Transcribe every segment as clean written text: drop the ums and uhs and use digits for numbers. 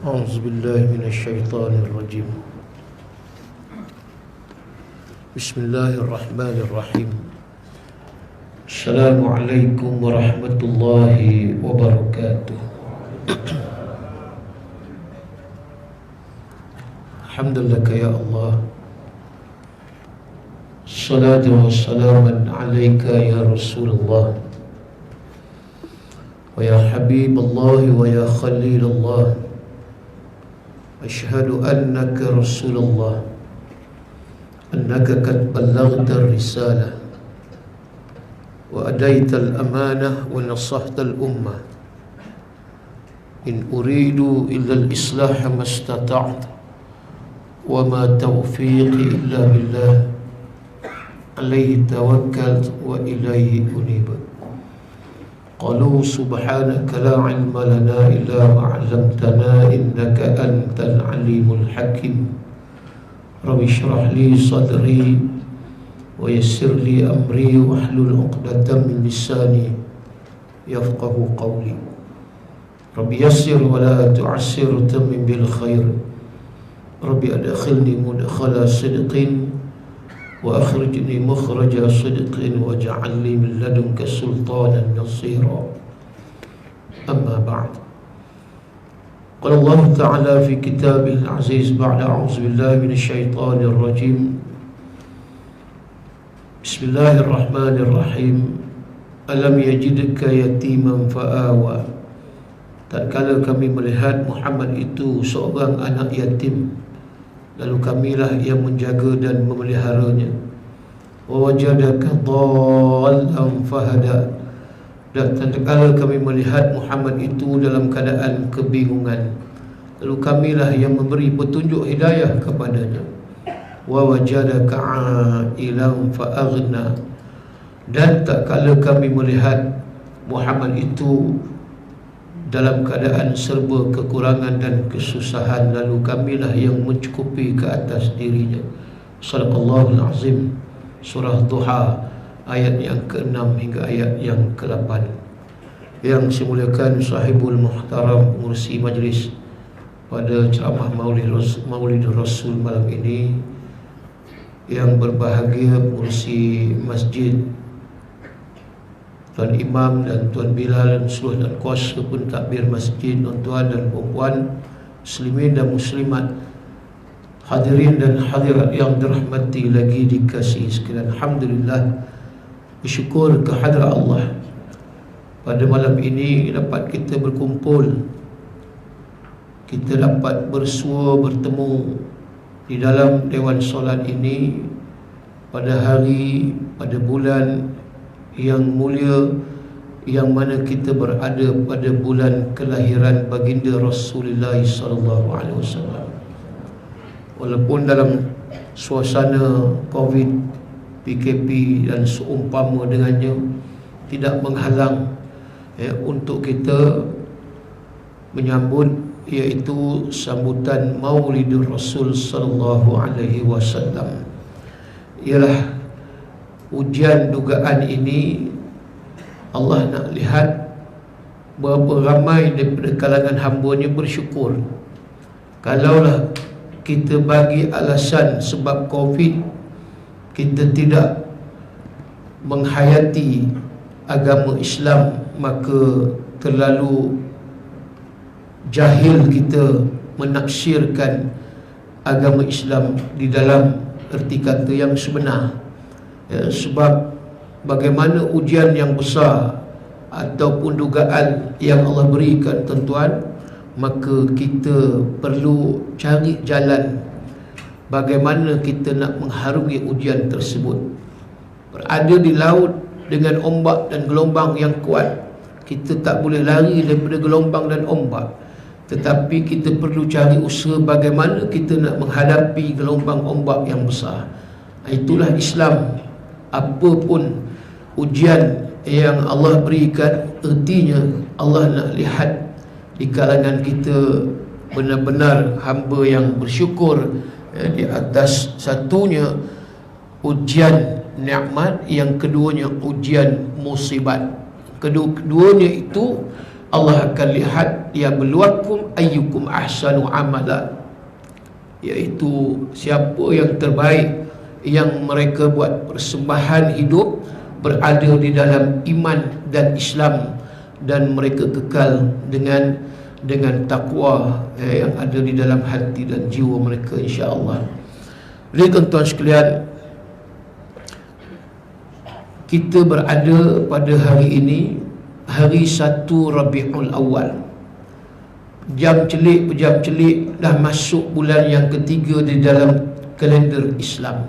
أعوذ بالله من الشيطان الرجيم. بسم الله الرحمن الرحيم. السلام عليكم ورحمة الله وبركاته. الحمد لك يا الله، الصلاة والسلام عليك يا رسول الله، ويا حبيب الله ويا خليل الله، أشهد أنك رسول الله، أنك قد بلغت الرسالة وأديت الأمانة ونصحت الأمة. إن أريد إلا الإصلاح ما استطعت وما توفيقي إلا بالله، عليه توكلت وإليه أنيب. قالوا سبحانك لا علم لنا إلا ما علمتنا إنك أنت العليم الحكيم. رب اشرح لي صدري ويسر لي أمري واحلل عقدة من لساني يفقه قولي. رب يسر ولا تعسر وتمم بالخير. رب أدخلني مدخل صدق وأخرجني مخرج صدق واجعل لي من لدنك سلطانا نصيرا. أما بعد، قال الله تعالى في كتابه العزيز بعد أعوذ بالله من الشيطان الرجيم. بسم الله الرحمن الرحيم. ألم يجدك يتيما فآوى. Tatkala kami melihat Muhammad itu seorang anak yatim, lalu kamilah yang menjaga dan memeliharanya. Wa wajadaka dhallan fahada. Dan tatkala kami melihat Muhammad itu dalam keadaan kebingungan, lalu kamilah yang memberi petunjuk hidayah kepadanya. Wa wajadaka ailan faaghna. Dan tatkala kami melihat Muhammad itu dalam keadaan serba kekurangan dan kesusahan, lalu kamilah yang mencukupi ke atas dirinya. Sadaqallahul azim. Surah Duha ayat yang ke-6 hingga ayat yang ke-8. Yang dimuliakan sahibul muhtaram pengurusi majlis pada ceramah Maulid Rasul malam ini, yang berbahagia pengurusi masjid, Tuan Imam dan Tuan Bilal dan seluruh dan kuasa pun takbir masjid, tuan-tuan dan puan-puan, muslimin dan muslimat, hadirin dan hadirat yang dirahmati lagi dikasihi sekalian. Alhamdulillah, bersyukur kehadrat Allah, pada malam ini dapat kita berkumpul, kita dapat bersua bertemu di dalam Dewan Solat ini pada hari, pada bulan yang mulia, yang mana kita berada pada bulan kelahiran baginda Rasulullah SAW. Walaupun dalam suasana Covid, PKP dan seumpama dengannya, tidak menghalang untuk kita menyambut, iaitu sambutan Maulidur Rasul SAW. Ialah ujian dugaan ini. Allah nak lihat berapa ramai daripada kalangan hamba-Nya bersyukur. Kalaulah kita bagi alasan sebab Covid kita tidak menghayati agama Islam, maka terlalu jahil kita menafsirkan agama Islam di dalam erti kata yang sebenar. Sebab bagaimana ujian yang besar ataupun dugaan yang Allah berikan, tuan-tuan, maka kita perlu cari jalan bagaimana kita nak mengharungi ujian tersebut. Berada di laut dengan ombak dan gelombang yang kuat, kita tak boleh lari daripada gelombang dan ombak, tetapi kita perlu cari usaha bagaimana kita nak menghadapi gelombang ombak yang besar. Itulah Islam. Apapun ujian yang Allah berikan, ertinya Allah nak lihat di kalangan kita benar-benar hamba yang bersyukur di atas satunya ujian nikmat, yang keduanya ujian musibat. Keduanya itu Allah akan lihat yabluwakum ayyukum ahsanu amala, iaitu siapa yang terbaik yang mereka buat persembahan hidup berada di dalam iman dan Islam, dan mereka kekal dengan takwa yang ada di dalam hati dan jiwa mereka, insya-Allah. Jadi tuan-tuan sekalian, kita berada pada hari ini, hari 1 Rabiul Awal. Jam celik dah masuk bulan yang ketiga di dalam kalender Islam.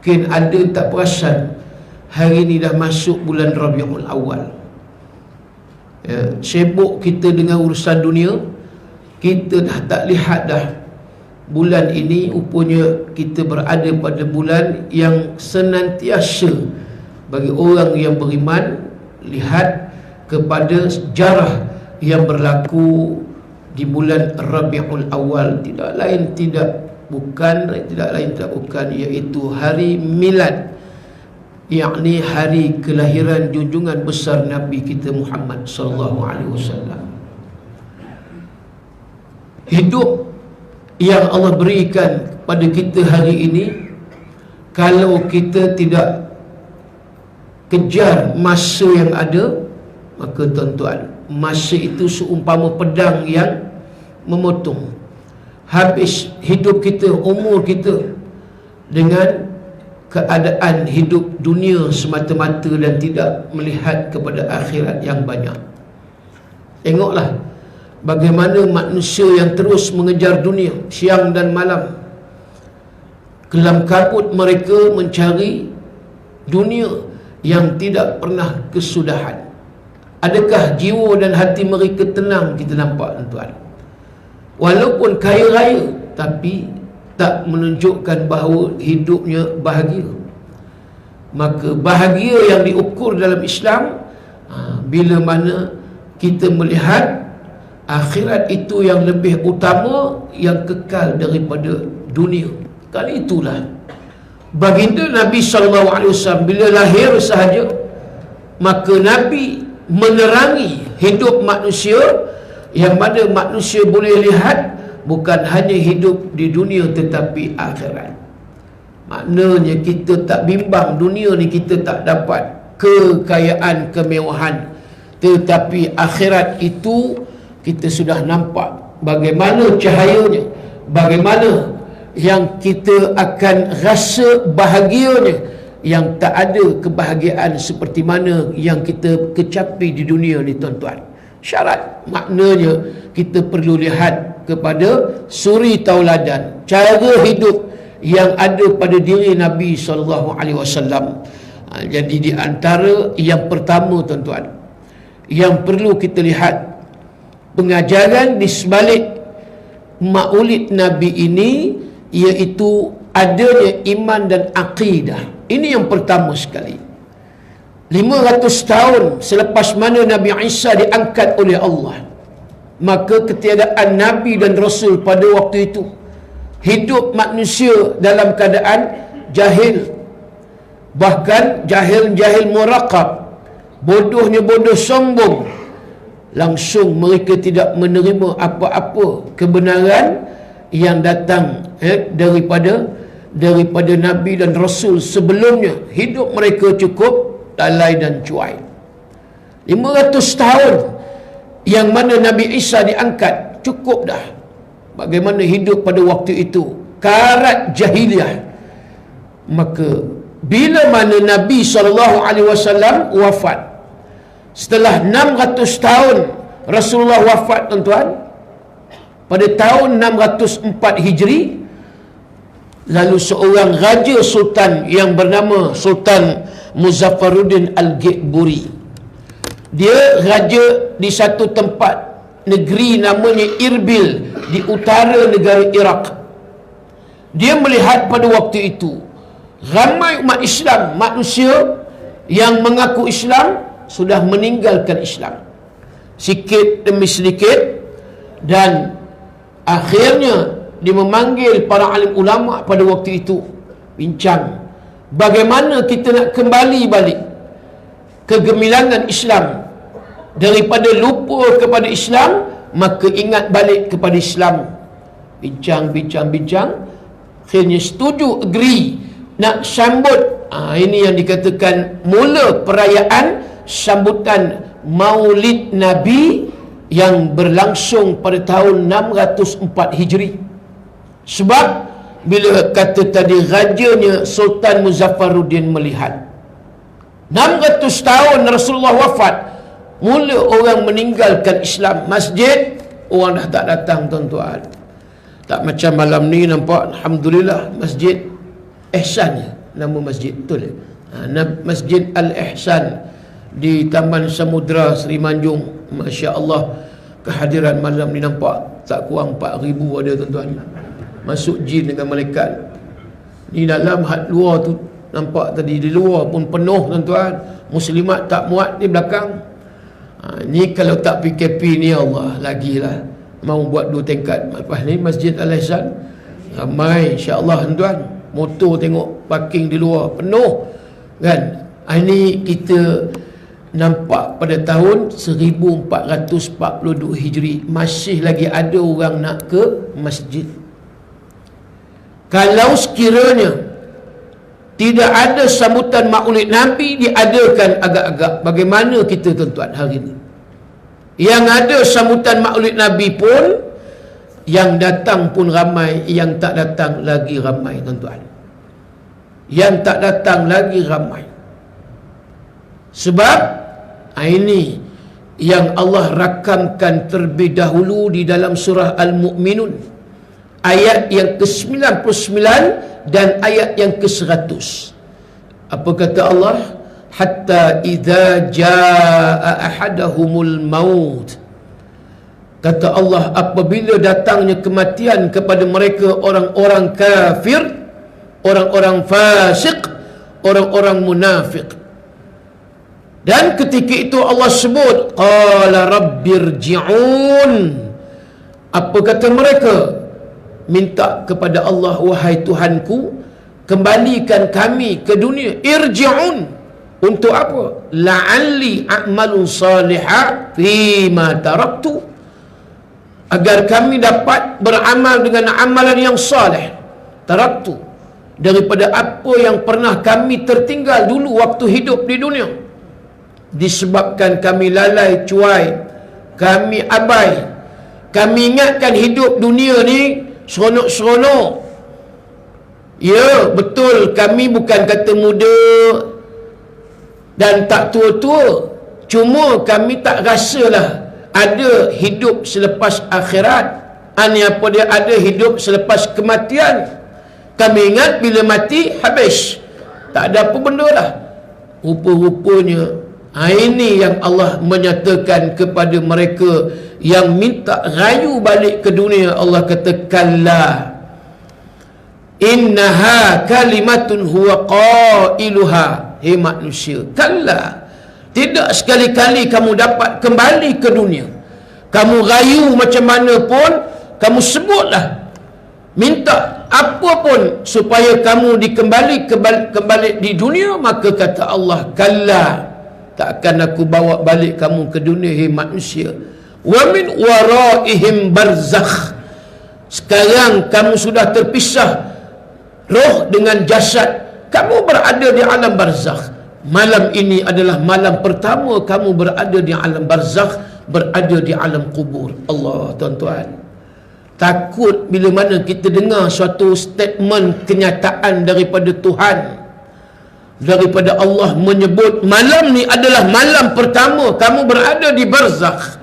Mungkin ada tak perasan hari ini dah masuk bulan Rabiul Awal. Sibuk kita dengan urusan dunia, kita dah tak lihat dah bulan ini rupanya kita berada pada bulan yang senantiasa bagi orang yang beriman lihat kepada sejarah yang berlaku di bulan Rabiul Awal, tidak lain tidak bukan iaitu hari milad, yakni hari kelahiran junjungan besar Nabi kita Muhammad sallallahu alaihi wasallam. Hidup yang Allah berikan kepada kita hari ini, kalau kita tidak kejar masa yang ada, maka tuan-tuan, masa itu seumpama pedang yang memotong. Habis hidup kita, umur kita dengan keadaan hidup dunia semata-mata dan tidak melihat kepada akhirat yang banyak. Tengoklah bagaimana manusia yang terus mengejar dunia siang dan malam. Kelam kabut mereka mencari dunia yang tidak pernah kesudahan. Adakah jiwa dan hati mereka tenang? Kita nampak, tuan-tuan. Walaupun kaya raya, tapi tak menunjukkan bahawa hidupnya bahagia. Maka bahagia yang diukur dalam Islam, bila mana kita melihat akhirat itu yang lebih utama, yang kekal daripada dunia. Kali itulah baginda Nabi SAW bila lahir sahaja, maka Nabi menerangi hidup manusia, yang mana manusia boleh lihat bukan hanya hidup di dunia tetapi akhirat. Maknanya kita tak bimbang dunia ni kita tak dapat kekayaan, kemewahan, tetapi akhirat itu kita sudah nampak bagaimana cahayanya, bagaimana yang kita akan rasa bahagianya, yang tak ada kebahagiaan seperti mana yang kita kecapi di dunia ni, tuan-tuan. Syarat maknanya kita perlu lihat kepada suri tauladan, cara hidup yang ada pada diri Nabi SAW. Jadi di antara yang pertama, tuan-tuan, yang perlu kita lihat, pengajaran di sebalik maulid Nabi ini, iaitu adanya iman dan akidah. Ini yang pertama sekali. 500 tahun selepas mana Nabi Isa diangkat oleh Allah, maka ketiadaan Nabi dan Rasul pada waktu itu, hidup manusia dalam keadaan jahil, bahkan jahil murakab, bodohnya bodoh sombong. Langsung mereka tidak menerima apa-apa kebenaran yang datang daripada Nabi dan Rasul sebelumnya. Hidup mereka cukup lalai dan cuai. 500 tahun yang mana Nabi Isa diangkat, cukup dah. Bagaimana hidup pada waktu itu, karat jahiliah. Maka bila mana Nabi SAW wafat, setelah 600 tahun Rasulullah wafat, tuan-tuan, pada tahun 604 Hijri, lalu seorang raja sultan yang bernama Sultan Muzaffaruddin Al-Ghi'buri, dia raja di satu tempat negeri namanya Irbil di utara negara Iraq. Dia melihat pada waktu itu ramai umat Islam, manusia yang mengaku Islam sudah meninggalkan Islam sikit demi sedikit, dan akhirnya dia memanggil para alim ulama pada waktu itu, bincang bagaimana kita nak kembali balik kegemilangan Islam, daripada lupa kepada Islam, maka ingat balik kepada Islam. Bincang, akhirnya setuju, agree, nak sambut. Ini yang dikatakan mula perayaan sambutan Maulid Nabi yang berlangsung pada tahun 604 Hijri. Sebab bila kata tadi rajanya Sultan Muzaffaruddin melihat 600 tahun Rasulullah wafat, mula orang meninggalkan Islam. Masjid orang dah tak datang, tuan-tuan. Tak macam malam ni nampak, alhamdulillah, Masjid Ihsan, nama masjid betul. Masjid Al-Ihsan di Taman Samudra Seri Manjung. Masya-Allah, kehadiran malam ni nampak tak kurang 4,000 ada, tuan-tuan. Masuk jin dengan malaikat. Di dalam had luar tu nampak tadi, di luar pun penuh, tuan-tuan. Muslimat tak muat di belakang. Ni kalau tak PKP ni, Allah, lagilah mau buat 2 tingkat. Lepas ni Masjid Al-Ihsan ramai, insya-Allah, tuan-tuan. Motor tengok parking di luar penuh, kan. Ini kita nampak pada tahun 1442 Hijri, masih lagi ada orang nak ke masjid. Kalau sekiranya tidak ada sambutan Maulid Nabi diadakan agak-agak, bagaimana kita, tuan-tuan, hari ini? Yang ada sambutan Maulid Nabi pun, yang datang pun ramai, yang tak datang lagi ramai, tuan-tuan. Yang tak datang lagi ramai. Sebab ini yang Allah rakamkan terlebih dahulu di dalam surah Al-Mu'minun, ayat yang ke-99 dan ayat yang ke-100. Apa kata Allah? Hatta idza jaa ahadahumul maut. Kata Allah, apabila datangnya kematian kepada mereka orang-orang kafir, orang-orang fasik, orang-orang munafik. Dan ketika itu Allah sebut, qala rabbirji'un. Apa kata mereka? Minta kepada Allah, wahai Tuhanku, kembalikan kami ke dunia. Irji'un. Untuk apa? La'alli a'malu salihah fima taraktu. Agar kami dapat beramal dengan amalan yang salih. Taraktu. Daripada apa yang pernah kami tertinggal dulu waktu hidup di dunia. Disebabkan kami lalai, cuai, kami abai. Kami ingatkan hidup dunia ni seronok-seronok. Ya, betul, kami bukan kata muda dan tak tua-tua. Cuma kami tak rasalah ada hidup selepas akhirat. Apa dia ada hidup selepas kematian. Kami ingat bila mati, habis. Tak ada apa benda lah. Rupa-rupanya, ini yang Allah menyatakan kepada mereka yang minta rayu balik ke dunia. Allah kata, kalla innaha kalimatun huwa qailuha. Hei manusia, kalla, tidak sekali-kali kamu dapat kembali ke dunia. Kamu rayu macam mana pun, kamu sebutlah, minta apa pun supaya kamu kembali di dunia, maka kata Allah, kalla, tak akan aku bawa balik kamu ke dunia, hei manusia. Wa min waraihim barzakh. Sekarang kamu sudah terpisah, roh dengan jasad. Kamu berada di alam barzakh. Malam ini adalah malam pertama kamu berada di alam barzakh, berada di alam kubur. Allah, tuan-tuan, takut bila mana kita dengar suatu statement kenyataan daripada Tuhan, daripada Allah menyebut malam ni adalah malam pertama kamu berada di barzakh.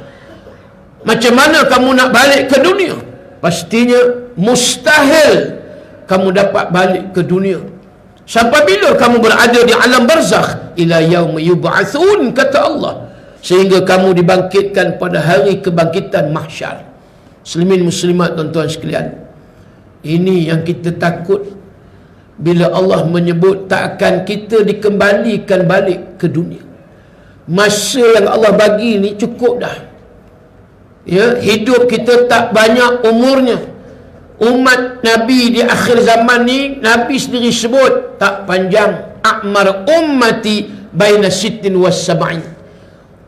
Macam mana kamu nak balik ke dunia? Pastinya mustahil kamu dapat balik ke dunia. Sampai bila kamu berada di alam barzakh? Ila yaumi yub'atsun, kata Allah, sehingga kamu dibangkitkan pada hari kebangkitan mahsyar. Muslimin muslimat, tuan-tuan sekalian, ini yang kita takut bila Allah menyebut tak akan kita dikembalikan balik ke dunia. Masa yang Allah bagi ni cukup dah. Ya, hidup kita tak banyak umurnya. Umat Nabi di akhir zaman ni, Nabi sendiri sebut tak panjang. A'mar ummati baina sittin was sab'in.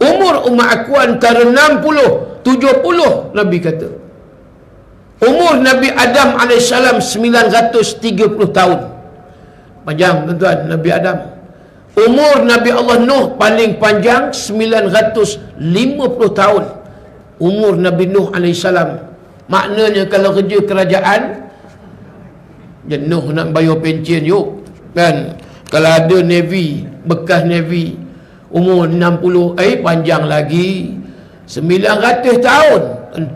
Umur umat aku antara 60, 70, Nabi kata. Umur Nabi Adam AS 930 tahun. Panjang tuan-tuan, Nabi Adam. Umur Nabi Allah Nuh paling panjang 950 tahun. Umur Nabi Nuh AS. Maknanya kalau kerja kerajaan, jenuh nak bayar pencen yuk. Kan? Kalau ada Navy, bekas Navy, umur 60, panjang lagi. 900 tahun.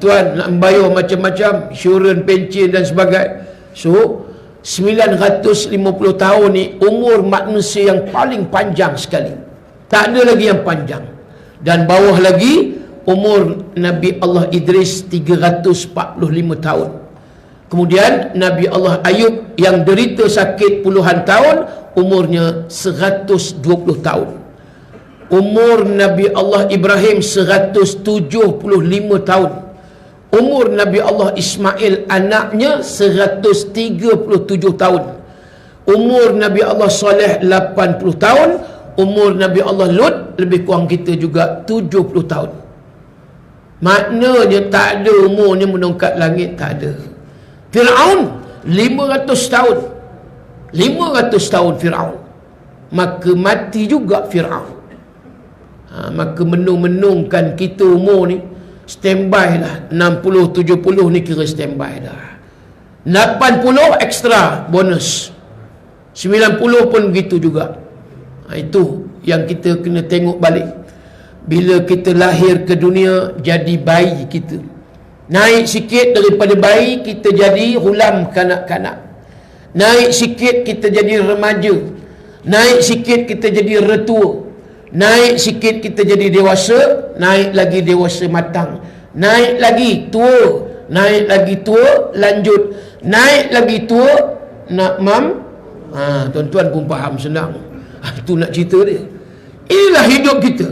Tuan nak bayar macam-macam, insurans, pencen dan sebagainya. So, 950 tahun ni umur manusia yang paling panjang sekali. Tak ada lagi yang panjang. Dan bawah lagi umur Nabi Allah Idris 345 tahun. Kemudian Nabi Allah Ayub yang derita sakit puluhan tahun, umurnya 120 tahun. Umur Nabi Allah Ibrahim 175 tahun. Umur Nabi Allah Ismail anaknya 137 tahun. Umur Nabi Allah Saleh 80 tahun. Umur Nabi Allah Lut lebih kurang kita juga 70 tahun. Maknanya tak ada umurnya menongkat langit, tak ada. Fir'aun 500 tahun. 500 tahun Fir'aun. Maka mati juga Fir'aun. Maka menung-menungkan kita umur ni standby lah. 60, 70 ni kira standby dah. 80 ekstra bonus. 90 pun begitu juga. Itu yang kita kena tengok balik. Bila kita lahir ke dunia, jadi bayi kita. Naik sikit daripada bayi, kita jadi hulam kanak-kanak. Naik sikit, kita jadi remaja. Naik sikit, kita jadi retua. Naik sikit, kita jadi dewasa. Naik lagi dewasa matang. Naik lagi tua. Naik lagi tua, lanjut. Naik lagi tua, nak mam. Tuan-tuan pun faham senang. Itu nak cerita dia. Inilah hidup kita.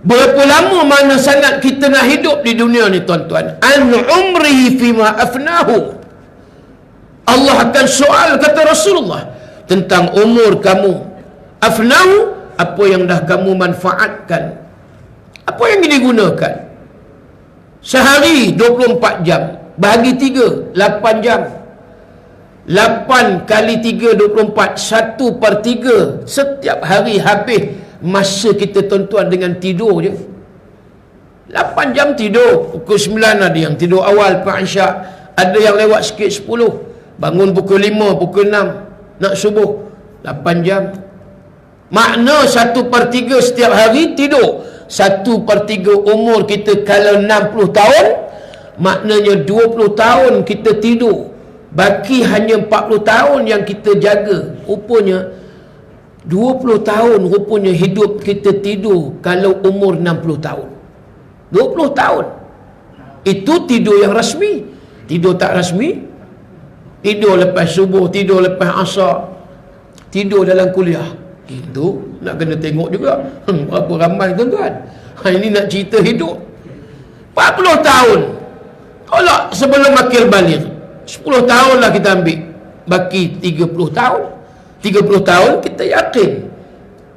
Berapa lama mana sangat kita nak hidup di dunia ni tuan-tuan. An umrihi fima afnahu. Allah akan soal, kata Rasulullah, tentang umur kamu. Afnahu, apa yang dah kamu manfaatkan. Apa yang digunakan. Sehari 24 jam. Bahagi 3, 8 jam. 8 kali 3, 24. 1/3 setiap hari habis masa kita tuan-tuan dengan tidur je. 8 jam tidur. Pukul 9 ada yang tidur awal lepas isyak. Ada yang lewat sikit 10. Bangun pukul 5, pukul 6 nak subuh. 8 jam. Makna 1/3 setiap hari tidur. 1/3 umur kita kalau 60 tahun, maknanya 20 tahun kita tidur. Baki hanya 40 tahun yang kita jaga. Rupanya 20 tahun rupanya hidup kita tidur kalau umur 60 tahun. 20 tahun. Itu tidur yang rasmi. Tidur tak rasmi, tidur lepas subuh, tidur lepas asar, tidur dalam kuliah. Itu nak kena tengok juga. Berapa ramai tuan-tuan. Ini nak cerita hidup. 40 tahun. Kalau sebelum akil balik, 10 tahun lah kita ambil. Baki 30 tahun. 30 tahun kita yakin.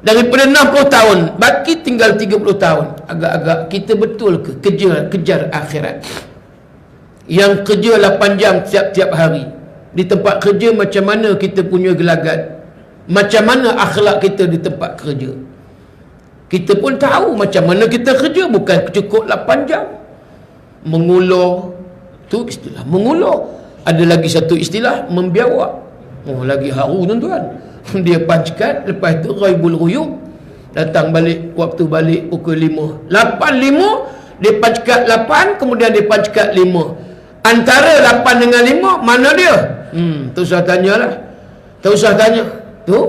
Daripada 60 tahun, baki tinggal 30 tahun. Agak-agak kita betul ke kejar akhirat. Yang kerja 8 jam tiap-tiap hari. Di tempat kerja macam mana kita punya gelagat. Macam mana akhlak kita di tempat kerja. Kita pun tahu macam mana kita kerja. Bukan cukup 8 jam. Mengulur. Itu istilah mengulur. Ada lagi satu istilah, membiawak. Oh, lagi haru tuan-tuan. Dia punch card, lepas tu ghaibul ghuyub. Datang balik, waktu balik pukul 5. 8.5, dia punch card 8, kemudian dia punch card 5. Antara 8 dengan 5, mana dia? Tak usah tanyalah. Tak usah tanya. Tu,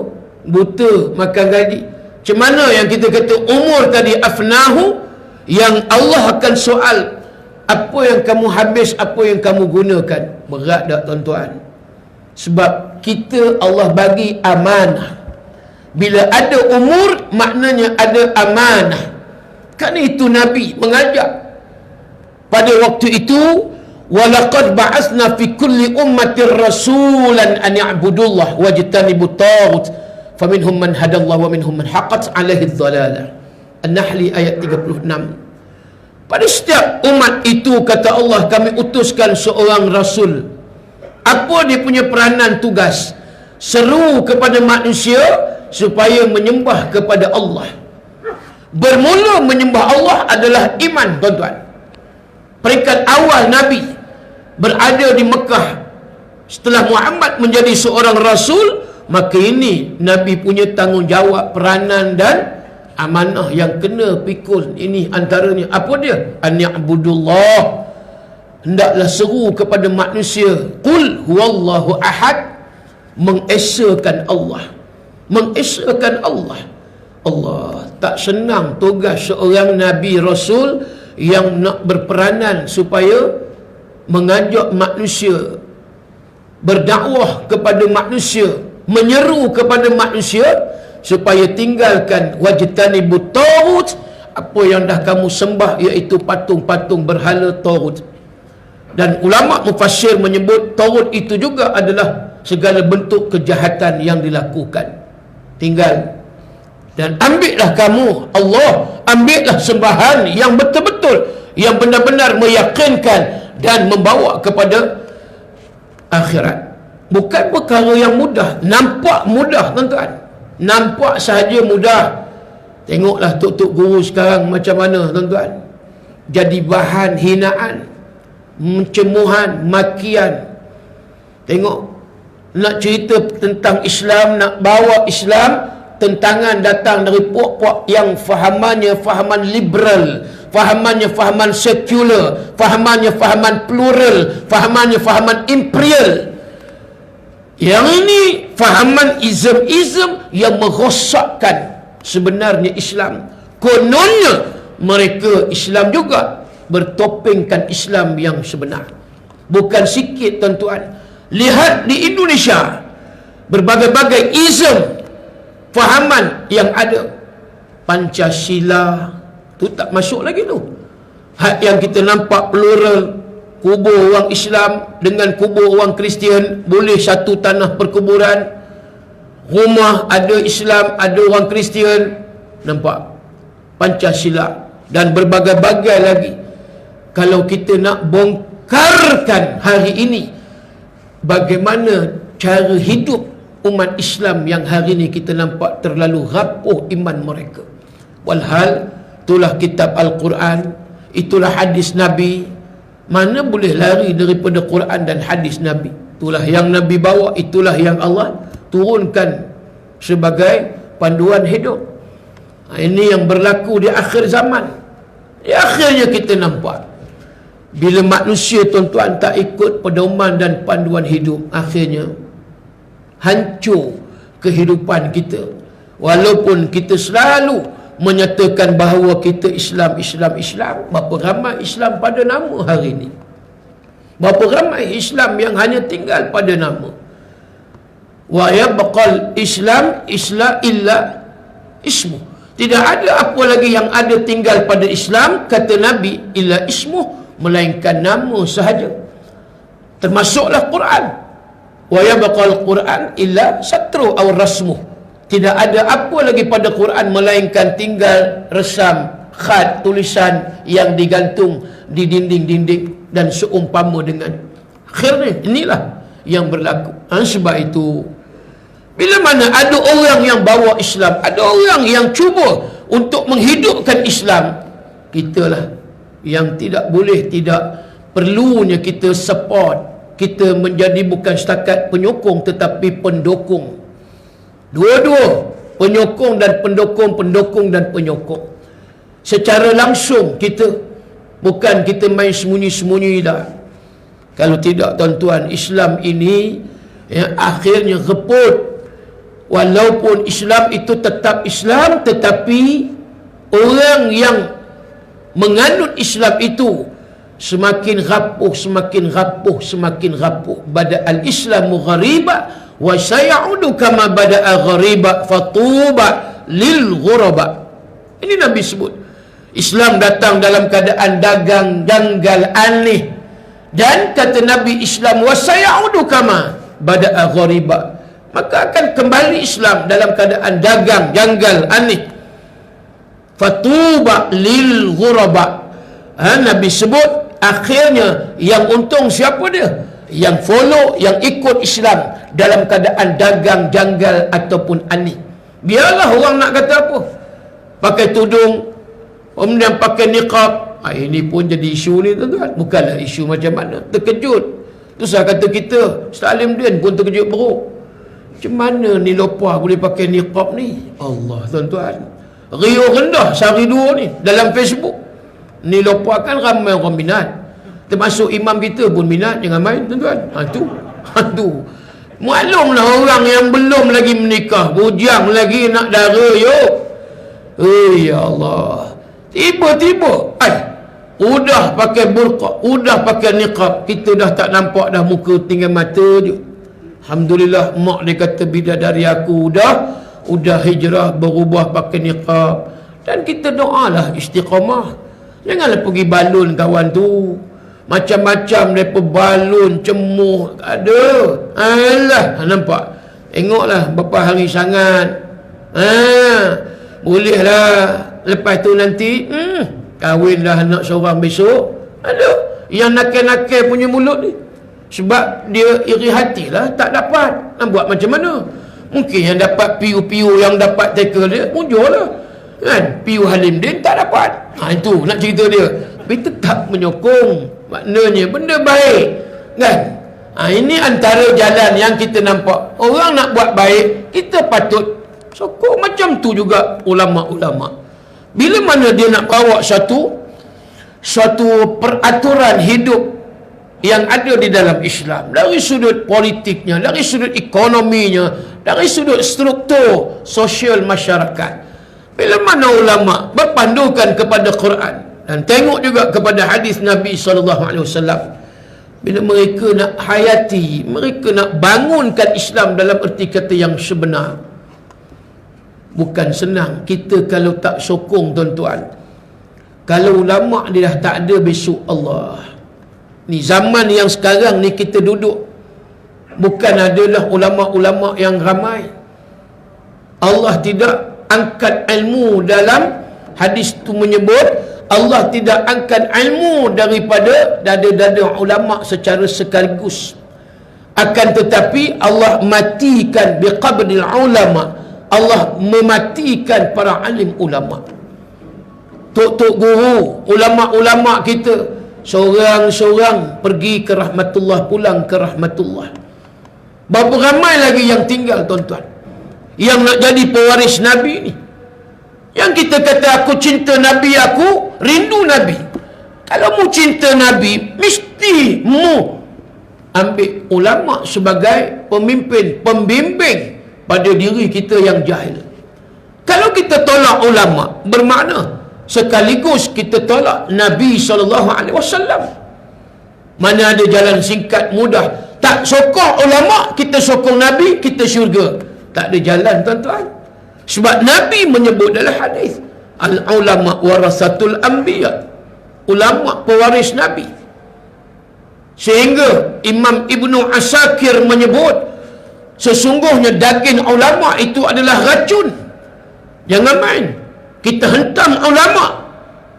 buta makan gaji. Macam mana yang kita kata umur tadi afnahu, yang Allah akan soal apa yang kamu habis, apa yang kamu gunakan. Berat tak tuan-tuan? Sebab kita Allah bagi amanah. Bila ada umur, maknanya ada amanah. Kerana itu Nabi mengajak pada waktu itu, walaqad ba'atsna fi kulli ummatin rasulan an ya'budullah wajtanibut taghut faminhum man hadallahu wa minhum man haqqat alaihi dhalalah. An-Nahl ayat 36. Pada setiap umat itu, kata Allah, kami utuskan seorang rasul. Apa dia punya peranan tugas? Seru kepada manusia supaya menyembah kepada Allah. Bermula menyembah Allah adalah iman, tuan-tuan. Peringkat awal Nabi berada di Mekah. Setelah Muhammad menjadi seorang rasul, maka ini Nabi punya tanggungjawab, peranan dan amanah yang kena pikul. Ini antaranya apa dia? An ya'budullah. Hendaklah seru kepada manusia. Qul huwallahu ahad. Mengesakan Allah. Mengesakan Allah. Allah. Tak senang tugas seorang Nabi Rasul yang nak berperanan supaya mengajak manusia, berdakwah kepada manusia, menyeru kepada manusia supaya tinggalkan wajtanibut taghut, apa yang dah kamu sembah, iaitu patung-patung berhala taghut. Dan ulama mufassir menyebut taghut itu juga adalah segala bentuk kejahatan yang dilakukan. Tinggal dan ambillah kamu Allah, ambillah sembahan yang betul-betul, yang benar-benar meyakinkan dan membawa kepada akhirat. Bukan perkara yang mudah. Nampak mudah, tuan-tuan. Nampak sahaja mudah. Tengoklah tok-tok guru sekarang macam mana, tuan-tuan. Jadi bahan hinaan, cemuhan, makian. Tengok, nak cerita tentang Islam, nak bawa Islam, tentangan datang dari puak-puak yang fahamannya fahaman liberal, fahamannya fahaman sekular, fahamannya fahaman plural, fahamannya fahaman imperial. Yang ini fahaman ism-ism yang merosakkan sebenarnya Islam. Kononnya mereka Islam juga bertopengkan Islam yang sebenar. Bukan sikit, tuan-tuan. Lihat di Indonesia, berbagai-bagai ism, fahaman yang ada. Pancasila tu tak masuk lagi tu. Hak yang kita nampak plural, kubur orang Islam dengan kubur orang Kristian boleh satu tanah perkuburan. Rumah ada Islam, ada orang Kristian. Nampak? Pancasila dan berbagai-bagai lagi. Kalau kita nak bongkarkan hari ini bagaimana cara hidup umat Islam yang hari ini kita nampak terlalu rapuh iman mereka. Walhal itulah kitab Al-Quran, itulah hadis Nabi. Mana boleh lari daripada Quran dan hadis Nabi? Itulah yang Nabi bawa, itulah yang Allah turunkan sebagai panduan hidup. Ini yang berlaku di akhir zaman. Di akhirnya kita nampak, bila manusia, tuan-tuan, tak ikut pedoman dan panduan hidup, akhirnya hancur kehidupan kita. Walaupun kita selalu menyatakan bahawa kita Islam. Berapa ramai Islam pada nama hari ini? Berapa ramai Islam yang hanya tinggal pada nama? Wa yabqal Islam illa ismu. Tidak ada apa lagi yang ada tinggal pada Islam, kata Nabi, illa ismu, melainkan nama sahaja. Termasuklah Quran. Wa yabqal Quran illa satru aw rasmuh. Tidak ada apa lagi pada Quran melainkan tinggal resam, khat, tulisan yang digantung di dinding-dinding dan seumpama dengan. Akhirnya inilah yang berlaku. Sebab itu, bila mana ada orang yang bawa Islam, ada orang yang cuba untuk menghidupkan Islam, kitalah yang tidak boleh, tidak perlunya kita support. Kita menjadi bukan setakat penyokong tetapi pendukung. Dua-dua, penyokong dan pendukung, pendukung dan penyokong. Secara langsung kita, bukan kita main sembunyi-sembunyi dah. Kalau tidak, tuan-tuan, Islam ini akhirnya reput. Walaupun Islam itu tetap Islam, tetapi orang yang menganut Islam itu semakin rapuh, semakin rapuh, semakin rapuh. Bada al-Islamu ghariba wa sayaudu kama bada'a ghariba fatuba lil ghuraba. Ini Nabi sebut. Islam datang dalam keadaan dagang, janggal, aneh. Dan kata Nabi, Islam wa sayaudu kama bada'a ghariba. Maka akan kembali Islam dalam keadaan dagang, janggal, aneh. fatuba lil ghuraba. Nabi sebut akhirnya yang untung siapa dia? Yang follow, yang ikut Islam dalam keadaan dagang, janggal ataupun aneh. Biarlah orang nak kata apa, pakai tudung, kemudian pakai niqab. Ini pun jadi isu ni tuan-tuan. Bukanlah isu macam mana, terkejut. Tu saya kata kita Ustaz Alim-Din pun terkejut beruk. Macam mana ni Lopa boleh pakai niqab ni? Allah tuan-tuan, riuh rendah sehari dua ni dalam Facebook. Ni Lopa kan ramai orang minat, termasuk imam kita pun minat. Jangan main tuan-tuan. Tu maklumlah orang yang belum lagi menikah, bujang lagi nak dara. Ya Allah, tiba-tiba udah pakai burqa, udah pakai niqab, kita dah tak nampak dah muka, tinggal mata je. Alhamdulillah, mak dia kata bidadari aku udah hijrah, berubah pakai niqab. Dan kita doalah istiqamah. Janganlah pergi balun kawan tu, macam-macam mereka balun, cemuh, ada. Alah, nampak? Tengoklah berapa hari sangat. Bolehlah lepas tu nanti kahwinlah anak seorang besok. Ada yang nakal-nakal punya mulut ni, sebab dia iri hatilah, tak dapat. Nak buat macam mana? Mungkin yang dapat piu-piu, yang dapat tackle dia, mujurlah kan. Piu Halim-Din tak dapat. Itu nak cerita dia. Tapi tetap menyokong, maknanya benda baik kan. Ini antara jalan yang kita nampak. Orang nak buat baik, kita patut sokong. Macam tu juga ulama-ulama. Bila mana dia nak bawa suatu peraturan hidup yang ada di dalam Islam, dari sudut politiknya, dari sudut ekonominya, dari sudut struktur sosial masyarakat, bila mana ulama berpandukan kepada Quran dan tengok juga kepada hadis Nabi SAW, bila mereka nak hayati, mereka nak bangunkan Islam dalam erti kata yang sebenar, bukan senang. Kita kalau tak sokong tuan-tuan, kalau ulama' dia dah tak ada besok, Allah, ni zaman yang sekarang ni kita duduk, bukan adalah ulama'-ulama' yang ramai. Allah tidak angkat ilmu. Dalam hadis tu menyebut, Allah tidak angkat ilmu daripada dada-dada ulama' secara sekaligus. Akan tetapi Allah matikan biqabdil ulama', Allah mematikan para alim ulama'. Tok-tok guru, ulama'-ulama' kita, seorang-seorang pergi ke rahmatullah, pulang ke rahmatullah. Berapa ramai lagi yang tinggal tuan-tuan, yang nak jadi pewaris Nabi ni, yang kita kata aku cinta Nabi, aku rindu Nabi. Kalau mu cinta Nabi, mesti mu ambil ulama' sebagai pemimpin, pembimbing pada diri kita yang jahil. Kalau kita tolak ulama', bermakna sekaligus kita tolak Nabi SAW. Mana ada jalan singkat mudah? Tak sokong ulama', kita sokong Nabi, kita syurga. Tak ada jalan tuan-tuan. Sebab Nabi menyebut dalam hadis, al-ulama' warasatul anbiya, ulama' pewaris Nabi. Sehingga Imam Ibnu Asakir menyebut, sesungguhnya daging ulama' itu adalah racun. Jangan main. Kita hentam ulama',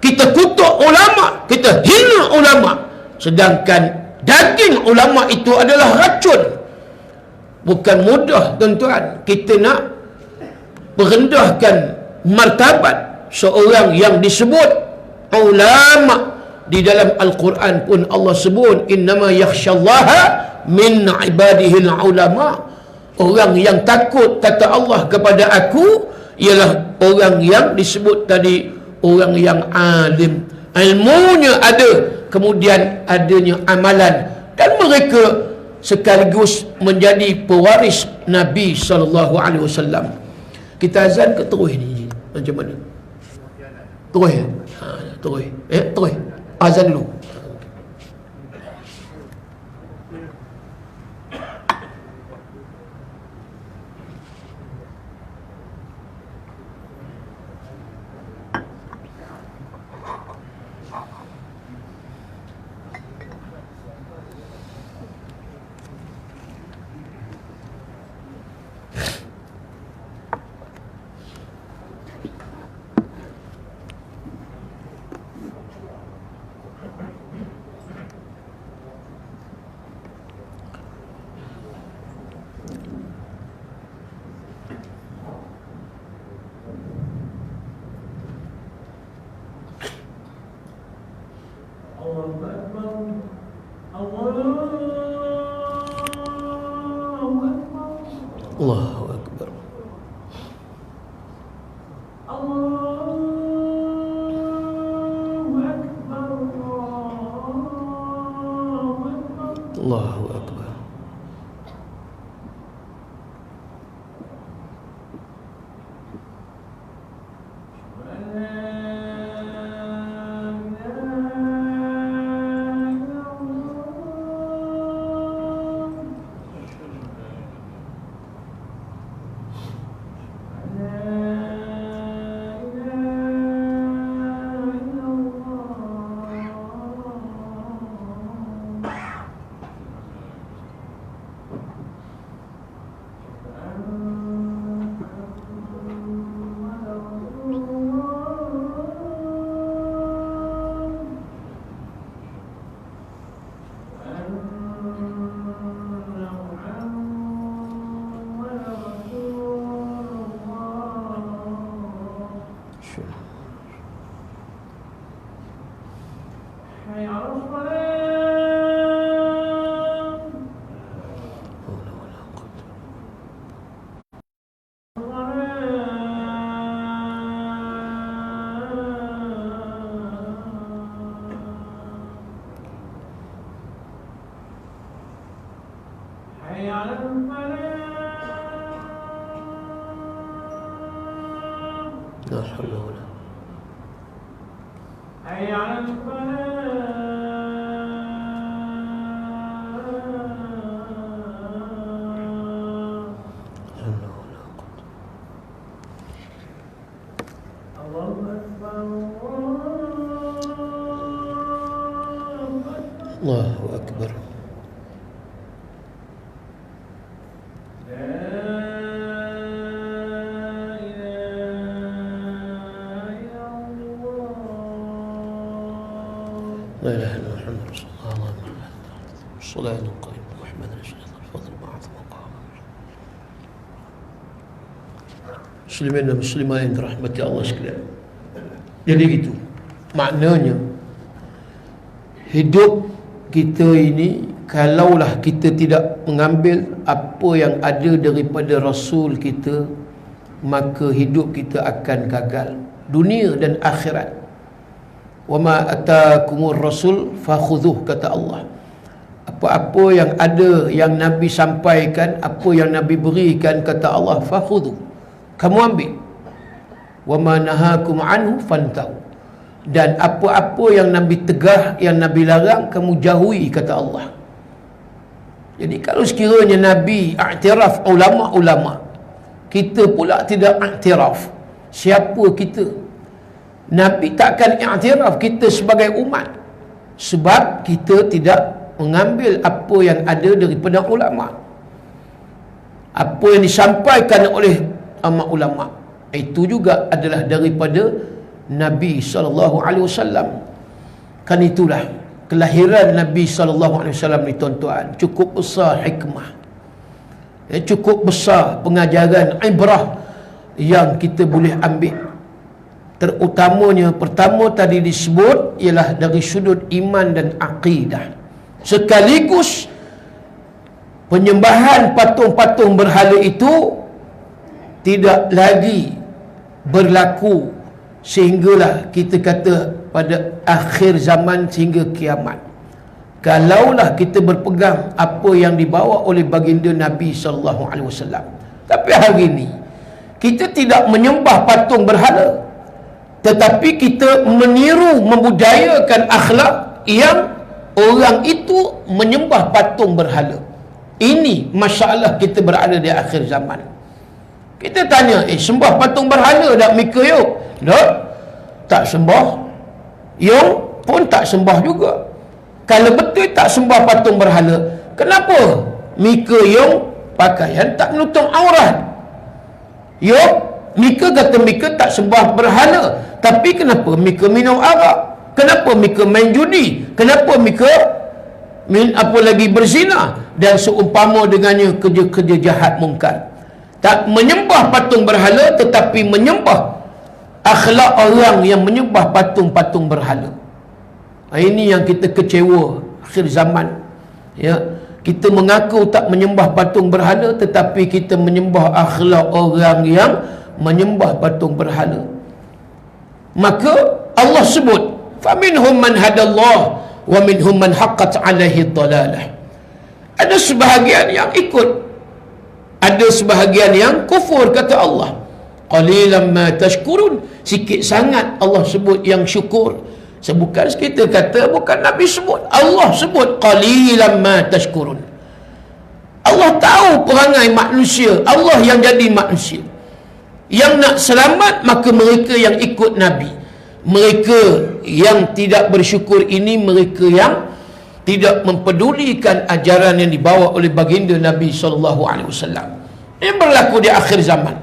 kita kutuk ulama', kita hina ulama', sedangkan daging ulama' itu adalah racun. Bukan mudah tuan-tuan kita nak merendahkan martabat seorang yang disebut ulama'. Di dalam Al-Quran pun Allah sebut, innama yakhsyallaha min ibadihil ulama'. Orang yang takut, kata Allah, kepada aku ialah orang yang disebut tadi, orang yang alim, ilmunya ada, kemudian adanya amalan, dan mereka sekaligus menjadi pewaris Nabi SAW. Kita azan ke terus ni? Macam mana? Terus ya? Terus. Terus. Azan dulu. Allahu Akbar. Allahu Akbar. La haula wala. Allahu Akbar. لا إله إلا محمد رسول الله اللهم صلاة قائمة محمد رسول الله الفضل بعض مقام. Muslimin dan muslimah yang dirahmati Allah sekalian. Jadi gitu. Maknanya hidup kita ini, kalaulah kita tidak mengambil apa yang ada daripada Rasul kita, maka hidup kita akan gagal dunia dan akhirat. Wa ma atakumur rasul fakhudhuh, kata Allah. Apa-apa yang ada, yang Nabi sampaikan, apa yang Nabi berikan, kata Allah, fakhudhuh, kamu ambil. Wa ma nahakum anhu fantahu, dan apa-apa yang Nabi tegah, yang Nabi larang, kamu jauhi, kata Allah. Jadi kalau sekiranya Nabi iktiraf ulama-ulama, kita pula tidak iktiraf, siapa kita? Nabi takkan iktiraf kita sebagai umat, sebab kita tidak mengambil apa yang ada daripada ulama, apa yang disampaikan oleh ulama, itu juga adalah daripada Nabi SAW. Kan itulah kelahiran Nabi SAW ni tuan-tuan, cukup besar hikmah, cukup besar pengajaran, ibrah yang kita boleh ambil. Terutamanya pertama tadi disebut ialah dari sudut iman dan akidah, sekaligus penyembahan patung-patung berhala itu tidak lagi berlaku sehinggalah kita kata pada akhir zaman sehingga kiamat, kalaulah kita berpegang apa yang dibawa oleh baginda Nabi SAW. Tapi hari ini kita tidak menyembah patung berhala, tetapi kita meniru, membudayakan akhlak yang orang itu menyembah patung berhala. Ini masalah kita berada di akhir zaman. Kita tanya, sembah patung berhala tak mika yuk? Tak sembah. Yung pun tak sembah juga. Kalau betul tak sembah patung berhala, kenapa mika yung pakaian tak menutup aurat? Yung mika kata mika tak sembah berhala, tapi kenapa mika minum arak? Kenapa mika main judi? Kenapa mika apa lagi berzina? Dan seumpama dengannya kerja-kerja jahat mungkar. Tak menyembah patung berhala, tetapi menyembah akhlak orang yang menyembah patung-patung berhala. Ini yang kita kecewa akhir zaman. Ya, Kita mengaku tak menyembah patung berhala, tetapi kita menyembah akhlak orang yang menyembah patung berhala. Maka Allah sebut, faminhum man hadallah wa minhum man haqqat alaihi dhalalah. Ada sebahagian yang ikut, ada sebahagian yang kufur, kata Allah. Qalilan ma tashkurun, sikit sangat Allah sebut yang syukur. Bukan kita kata, bukan Nabi sebut, Allah sebut qalilan ma tashkurun. Allah tahu perangai manusia, Allah yang jadi manusia. Yang nak selamat, maka mereka yang ikut Nabi. Mereka yang tidak bersyukur ini mereka yang tidak mempedulikan ajaran yang dibawa oleh baginda Nabi SAW. Ini berlaku di akhir zaman.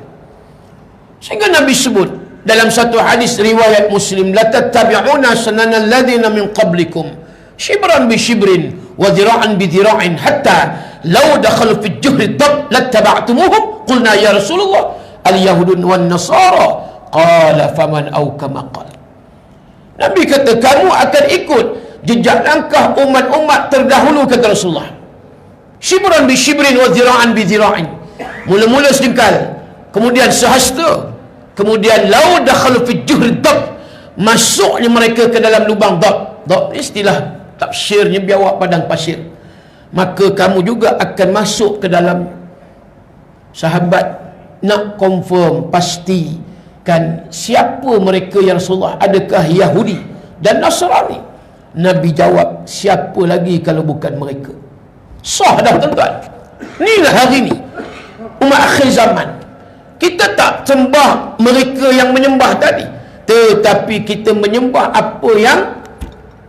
Sehingga Nabi sebut dalam satu hadis riwayat Muslim, la tattabi'una sanana alladhina min qablikum shibran bi shibrin wa dhira'an bi dhira'in hatta law dakhalu fi juhri dab lattaba'tumuhum. Qulna ya Rasulullah al-yahudun wan nasara. Qala faman aw kama qala. Nabi kata, kamu akan ikut jejak langkah umat-umat terdahulu, kata Rasulullah. Shibran bi shibrin wa dhira'an bi dhira'in. Mula-mula sedengkal, kemudian sehasta, kemudian lau dakhalu fi juhri dab, masuknya mereka ke dalam lubang dab. Dab istilah tafsirnya biawak padang pasir. Maka kamu juga akan masuk ke dalam. Sahabat nak confirm, pastikan siapa mereka ya Rasulullah, adakah Yahudi dan Nasrani? Nabi jawab, siapa lagi kalau bukan mereka? Sah dah tuan-tuan. Inilah hari ni umat akhir zaman. Kita tak sembah mereka yang menyembah tadi, tetapi kita menyembah apa yang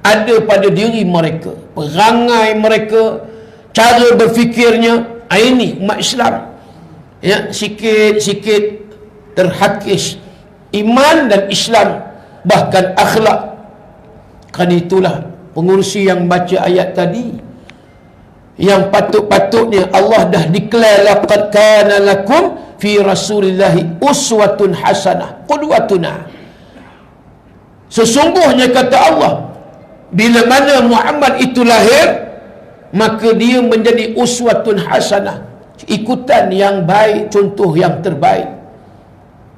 ada pada diri mereka, perangai mereka, cara berfikirnya. Ini umat Islam ya, sikit-sikit terhakis iman dan Islam, bahkan akhlak. Kan itulah pengurusi yang baca ayat tadi, yang patut-patutnya Allah dah declare, laqad kana lakum fi rasulillahi uswatun hasanah qudwatuna. Sesungguhnya kata Allah, bila mana Muhammad itu lahir, maka dia menjadi uswatun hasanah, ikutan yang baik, contoh yang terbaik.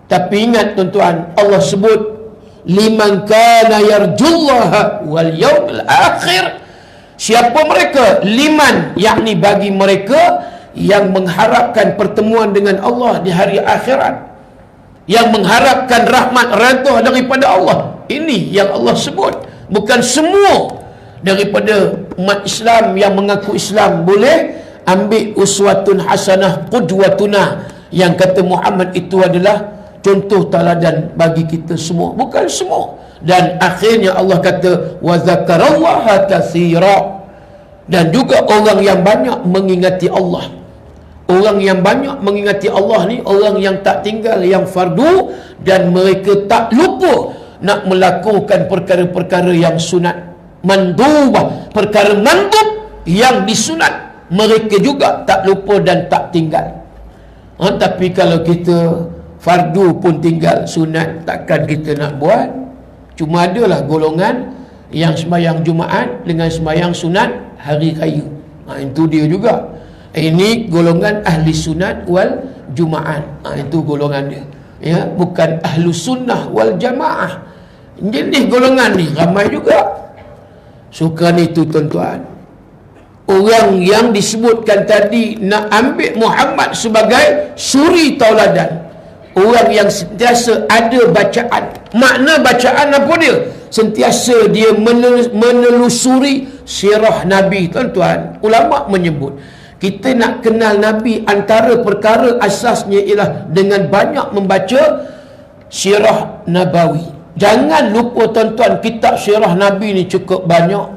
Tapi ingat tuan-tuan, Allah sebut liman kana yarjullaha wal yawmil akhir. Siapa mereka? Liman, yakni bagi mereka yang mengharapkan pertemuan dengan Allah di hari akhirat, yang mengharapkan rahmat redha daripada Allah. Ini yang Allah sebut. Bukan semua daripada umat Islam yang mengaku Islam boleh ambil uswatun hasanah qudwatuna, yang kata Muhammad itu adalah contoh teladan bagi kita semua. Bukan semua. Dan akhirnya Allah kata wa zakarallaha katsira, dan juga orang yang banyak mengingati Allah. Orang yang banyak mengingati Allah ni orang yang tak tinggal yang fardu, dan mereka tak lupa nak melakukan perkara-perkara yang sunat, mandubah, perkara mandub yang disunat, mereka juga tak lupa dan tak tinggal. Tapi kalau kita fardu pun tinggal, sunat takkan kita nak buat. Cuma adalah golongan yang sembahyang Jumaat dengan sembahyang sunat hari raya. Itu dia juga. Ini golongan ahli sunat wal Jumaat. Itu golongan dia. Ya, bukan ahlu sunnah wal jamaah. Jenis golongan ni ramai juga. Sukan itu tuan-tuan, orang yang disebutkan tadi nak ambil Muhammad sebagai suri tauladan, orang yang sentiasa ada bacaan. Makna bacaan apa dia? Sentiasa dia menelusuri sirah Nabi. Tuan-tuan, ulama menyebut kita nak kenal Nabi, antara perkara asasnya ialah dengan banyak membaca sirah Nabawi. Jangan lupa tuan-tuan, kitab sirah Nabi ni cukup banyak.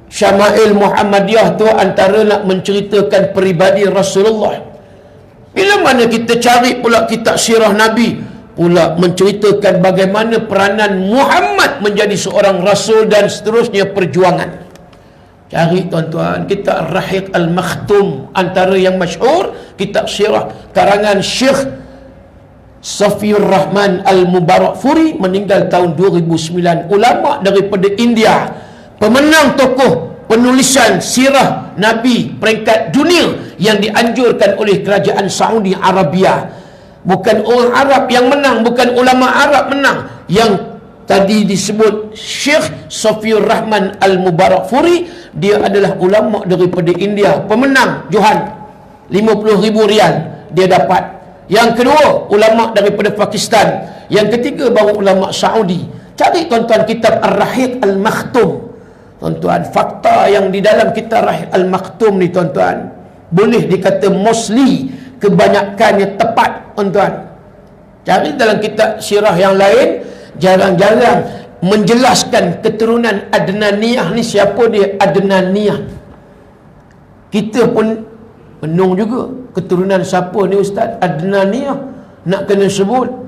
Syama'il Muhammadiyah tu antara nak menceritakan peribadi Rasulullah. Bila mana kita cari pula kitab sirah Nabi, pula menceritakan bagaimana peranan Muhammad menjadi seorang Rasul dan seterusnya perjuangan. Cari tuan-tuan kitab Rahiq Al-Makhtum, antara yang masyhur kitab sirah karangan Syekh Safiur Rahman Al-Mubarakfuri, meninggal tahun 2009. Ulama daripada India, pemenang tokoh penulisan sirah Nabi peringkat dunia yang dianjurkan oleh kerajaan Saudi Arabia. Bukan orang Arab yang menang, bukan ulama Arab menang. Yang tadi disebut Syekh Safiur Rahman Al-Mubarakfuri, dia adalah ulama daripada India, pemenang Johan, 50,000 rial dia dapat. Yang kedua ulama daripada Pakistan, yang ketiga baru ulama Saudi. Cari tuan-tuan kitab Ar-Rahiq Al-Makhtum, tuan-tuan, fakta yang di dalam kitab Ar-Rahiq Al-Makhtum ni tuan-tuan, boleh dikata mostly kebanyakannya tepat tuan-tuan. Cari dalam kitab sirah yang lain, jarang-jarang menjelaskan keturunan Adnaniyah ni siapa dia. Adnaniyah kita pun menung juga, keturunan siapa ni Ustaz Adnaniyah, nak kena sebut.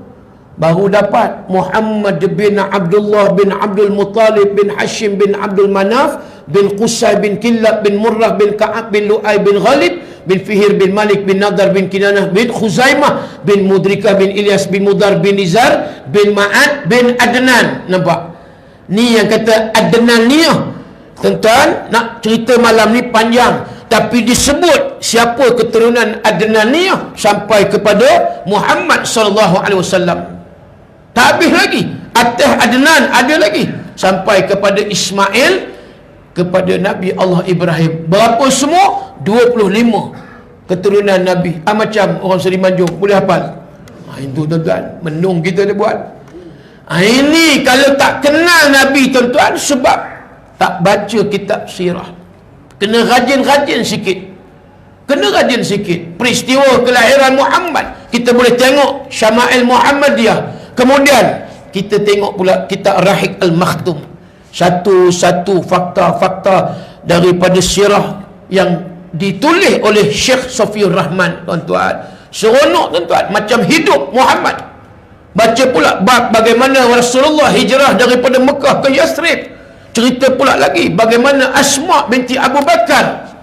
Baru dapat Muhammad bin Abdullah bin Abdul Muttalib bin Hashim bin Abdul Manaf bin Qusay bin Kilab bin Murrah bin Ka'ab bin Lu'ay bin Ghalib bin Fihir bin Malik bin Nadar bin Kinanah bin Khuzaimah bin Mudrikah bin Ilyas bin Mudar bin Nizar bin Ma'ad bin Adnan. Nampak? Ni yang kata Adnaniyah. Tuan-tuan, nak cerita malam ni panjang, tapi disebut siapa keturunan Adnaniyah sampai kepada Muhammad sallallahu alaihi wasallam. Tak habis lagi, atas Adnan ada lagi sampai kepada Ismail, kepada Nabi Allah Ibrahim. Berapa semua? 25 keturunan Nabi. Macam orang Serimanjung boleh hafal. Itu tuan-tuan, menung kita dia buat. Ini kalau tak kenal Nabi tuan-tuan, sebab tak baca kitab sirah. Kena rajin-rajin sikit. Kena rajin sikit. Peristiwa kelahiran Muhammad kita boleh tengok Syama'il Muhammadiyah. Kemudian kita tengok pula kitab Ar-Rahiq Al-Makhtum, satu-satu fakta-fakta daripada sirah yang ditulis oleh Syekh Safiur Rahman tuan-tuan. Seronok tuan-tuan, macam hidup Muhammad. Baca pula bab bagaimana Rasulullah hijrah daripada Mekah ke Yathrib. Cerita pula lagi bagaimana Asma binti Abu Bakar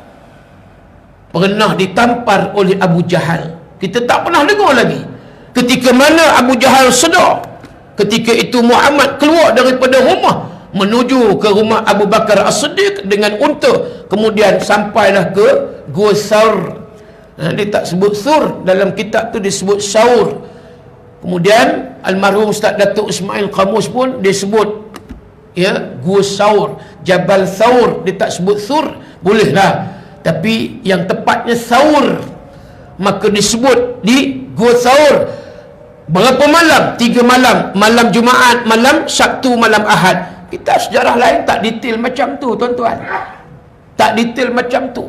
pernah ditampar oleh Abu Jahal. Kita tak pernah dengar lagi. Ketika mana Abu Jahal sedar, ketika itu Muhammad keluar daripada rumah menuju ke rumah Abu Bakar As-Siddiq dengan unta. Kemudian sampailah ke Gua Saur. Dia tak sebut Sur, dalam kitab tu disebut Saur. Kemudian almarhum Ustaz Datuk Ismail Qamus pun dia sebut Gua Saur, Jabal Saur. Dia tak sebut Sur, bolehlah, tapi yang tepatnya Saur. Maka disebut di Gua Saur. Berapa malam? 3 malam. Malam Jumaat, malam Sabtu, malam Ahad. Kita sejarah lain tak detail macam tu tuan-tuan. Tak detail macam tu.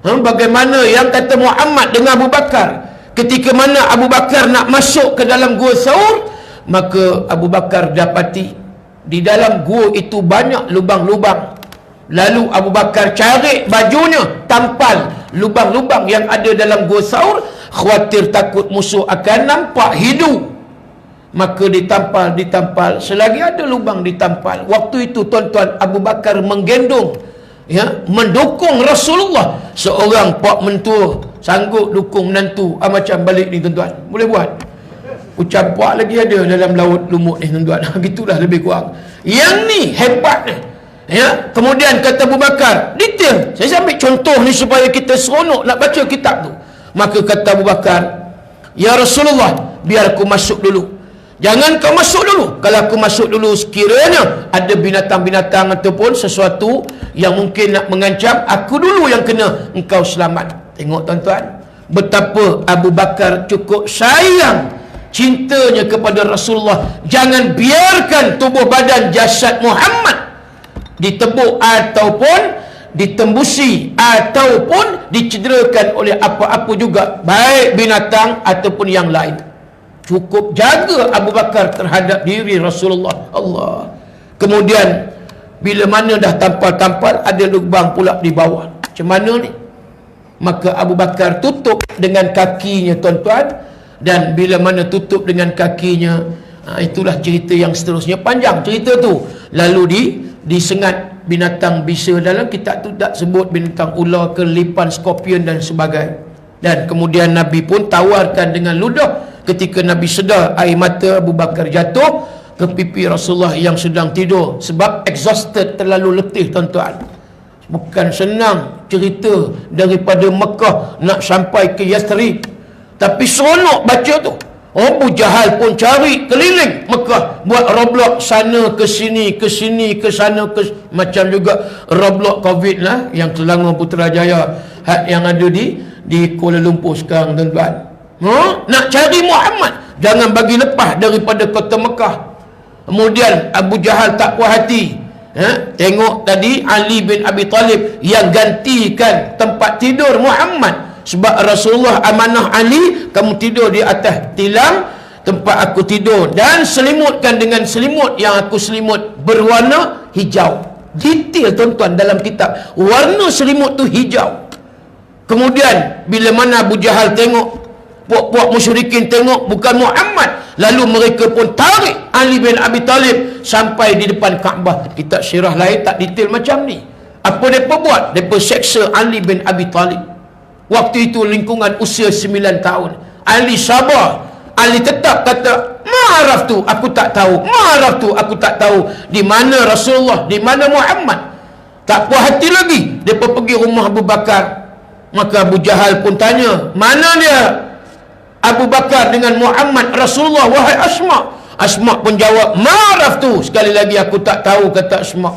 Bagaimana yang kata Muhammad dengan Abu Bakar, ketika mana Abu Bakar nak masuk ke dalam Gua Saur, maka Abu Bakar dapati di dalam gua itu banyak lubang-lubang. Lalu Abu Bakar cari bajunya, tampal lubang-lubang yang ada dalam Gua Saur, khawatir takut musuh akan nampak hidu. Maka ditampal. Selagi ada lubang ditampal. Waktu itu tuan-tuan, Abu Bakar menggendong, mendukung Rasulullah. Seorang pak mentua sanggup dukung menantu. Macam balik ni tuan-tuan, boleh buat. Ucap pak lagi ada dalam laut lumut ni tuan-tuan. Gitulah lebih kurang. Yang ni hebat ni. Kemudian kata Abu Bakar, detail. Saya ambil contoh ni supaya kita seronok nak baca kitab tu. Maka kata Abu Bakar, ya Rasulullah, biar aku masuk dulu. Jangan kau masuk dulu. Kalau aku masuk dulu, sekiranya ada binatang-binatang ataupun sesuatu yang mungkin nak mengancam, aku dulu yang kena, engkau selamat. Tengok tuan-tuan, betapa Abu Bakar cukup sayang, cintanya kepada Rasulullah. Jangan biarkan tubuh badan jasad Muhammad ditebuk ataupun ditembusi ataupun dicederakan oleh apa-apa juga, baik binatang ataupun yang lain. Cukup jaga Abu Bakar terhadap diri Rasulullah. Allah. Kemudian bila mana dah tampal-tampal, ada lubang pula di bawah. Macam mana ni? Maka Abu Bakar tutup dengan kakinya tuan-tuan. Dan bila mana tutup dengan kakinya, itulah cerita yang seterusnya. Panjang cerita tu. Lalu disengat binatang bisa. Dalam kitab tu tak sebut binatang ular, kelipan, skorpion dan sebagainya. Dan kemudian Nabi pun tawarkan dengan ludah. Ketika Nabi sedar air mata Abu Bakar jatuh ke pipi Rasulullah yang sedang tidur, sebab exhausted, terlalu letih tuan-tuan. Bukan senang cerita daripada Mekah nak sampai ke Yathrib, tapi seronok baca tu. Abu Jahal pun cari keliling Mekah, buat Roblox sana ke sini, ke sini, ke sana, macam juga Roblox Covid lah yang Selangor Putrajaya yang ada di Kuala Lumpur sekarang, tuan-tuan. Nak cari Muhammad, jangan bagi lepas daripada kota Mekah. Kemudian Abu Jahal tak puas hati, tengok tadi Ali bin Abi Talib yang gantikan tempat tidur Muhammad. Sebab Rasulullah amanah Ali, kamu tidur di atas tilam tempat aku tidur, dan selimutkan dengan selimut yang aku selimut berwarna hijau. Detail tuan-tuan dalam kitab, warna selimut tu hijau. Kemudian bila mana Abu Jahal tengok, puak-puak musyrikin tengok bukan Muhammad, lalu mereka pun tarik Ali bin Abi Talib sampai di depan Kaabah. Kitab sirah lain tak detail macam ni. Apa mereka buat? Mereka seksa Ali bin Abi Talib. Waktu itu lingkungan usia 9 tahun. Ali sabar. Ali tetap kata, ma'araf tu aku tak tahu, ma'araf tu aku tak tahu. Di mana Rasulullah, di mana Muhammad? Tak puas hati lagi, dia pergi rumah Abu Bakar. Maka Abu Jahal pun tanya, mana dia Abu Bakar dengan Muhammad Rasulullah, wahai Asma? Asma pun jawab, ma'araf tu. Sekali lagi, aku tak tahu, kata Asma.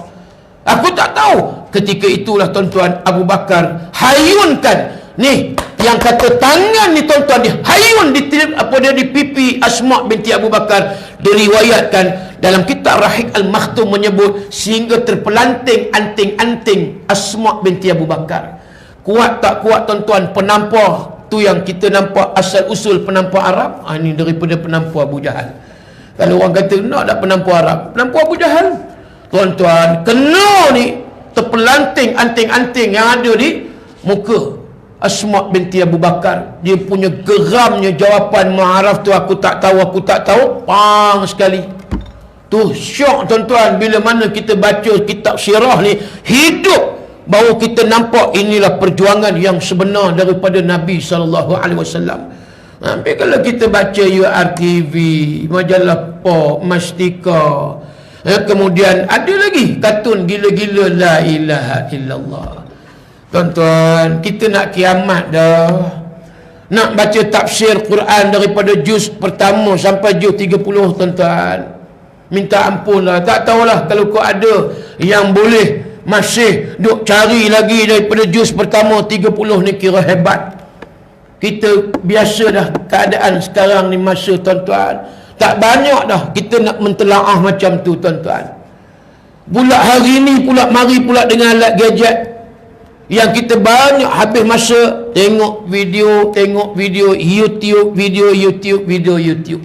Aku tak tahu. Ketika itulah tuan-tuan, Abu Bakar hayunkan ni, yang kata tangan ni tuan-tuan, dia hayun di pipi Asma binti Abu Bakar. Diriwayatkan dalam kitab Rahiq Al-Makhtum menyebut sehingga terpelanting anting-anting Asma binti Abu Bakar. Kuat tak kuat tuan-tuan penampar tu yang kita nampak asal usul penampar Arab? Ini daripada penampar Abu Jahal. Kalau orang kata nak tak penampar Arab, penampar Abu Jahal. Tuan-tuan, kena ni terpelanting anting-anting yang ada di muka Asma binti Abu Bakar. Dia punya geramnya jawapan, ma'araf tu aku tak tahu, aku tak tahu, pang sekali. Tu syok tuan-tuan, bila mana kita baca kitab sirah ni hidup, baru kita nampak inilah perjuangan yang sebenar daripada Nabi SAW. Tapi kalau kita baca URTV, majalah Pop, Mastika, kemudian ada lagi kartun gila-gila, la ilaha illallah. Tuan-tuan, kita nak kiamat dah. Nak baca tafsir Quran daripada juz pertama sampai juz 30, tuan-tuan. Minta ampun lah. Tak tahulah kalau kau ada yang boleh masih duk cari lagi daripada juz pertama 30 ni, kira hebat. Kita biasa dah keadaan sekarang ni masa, tuan-tuan. Tak banyak dah kita nak mentelaah macam tu, tuan-tuan. Pula hari ni pula mari pula dengan alat gadget yang kita banyak habis masa tengok video YouTube, video YouTube.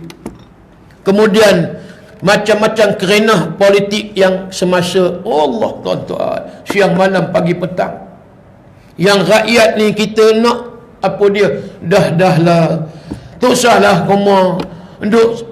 Kemudian macam-macam kerenah politik yang semasa, Allah tuan-tuan, siang malam pagi petang. Yang rakyat ni kita nak apa dia, dah-dahlah, tak usahlah rumah duk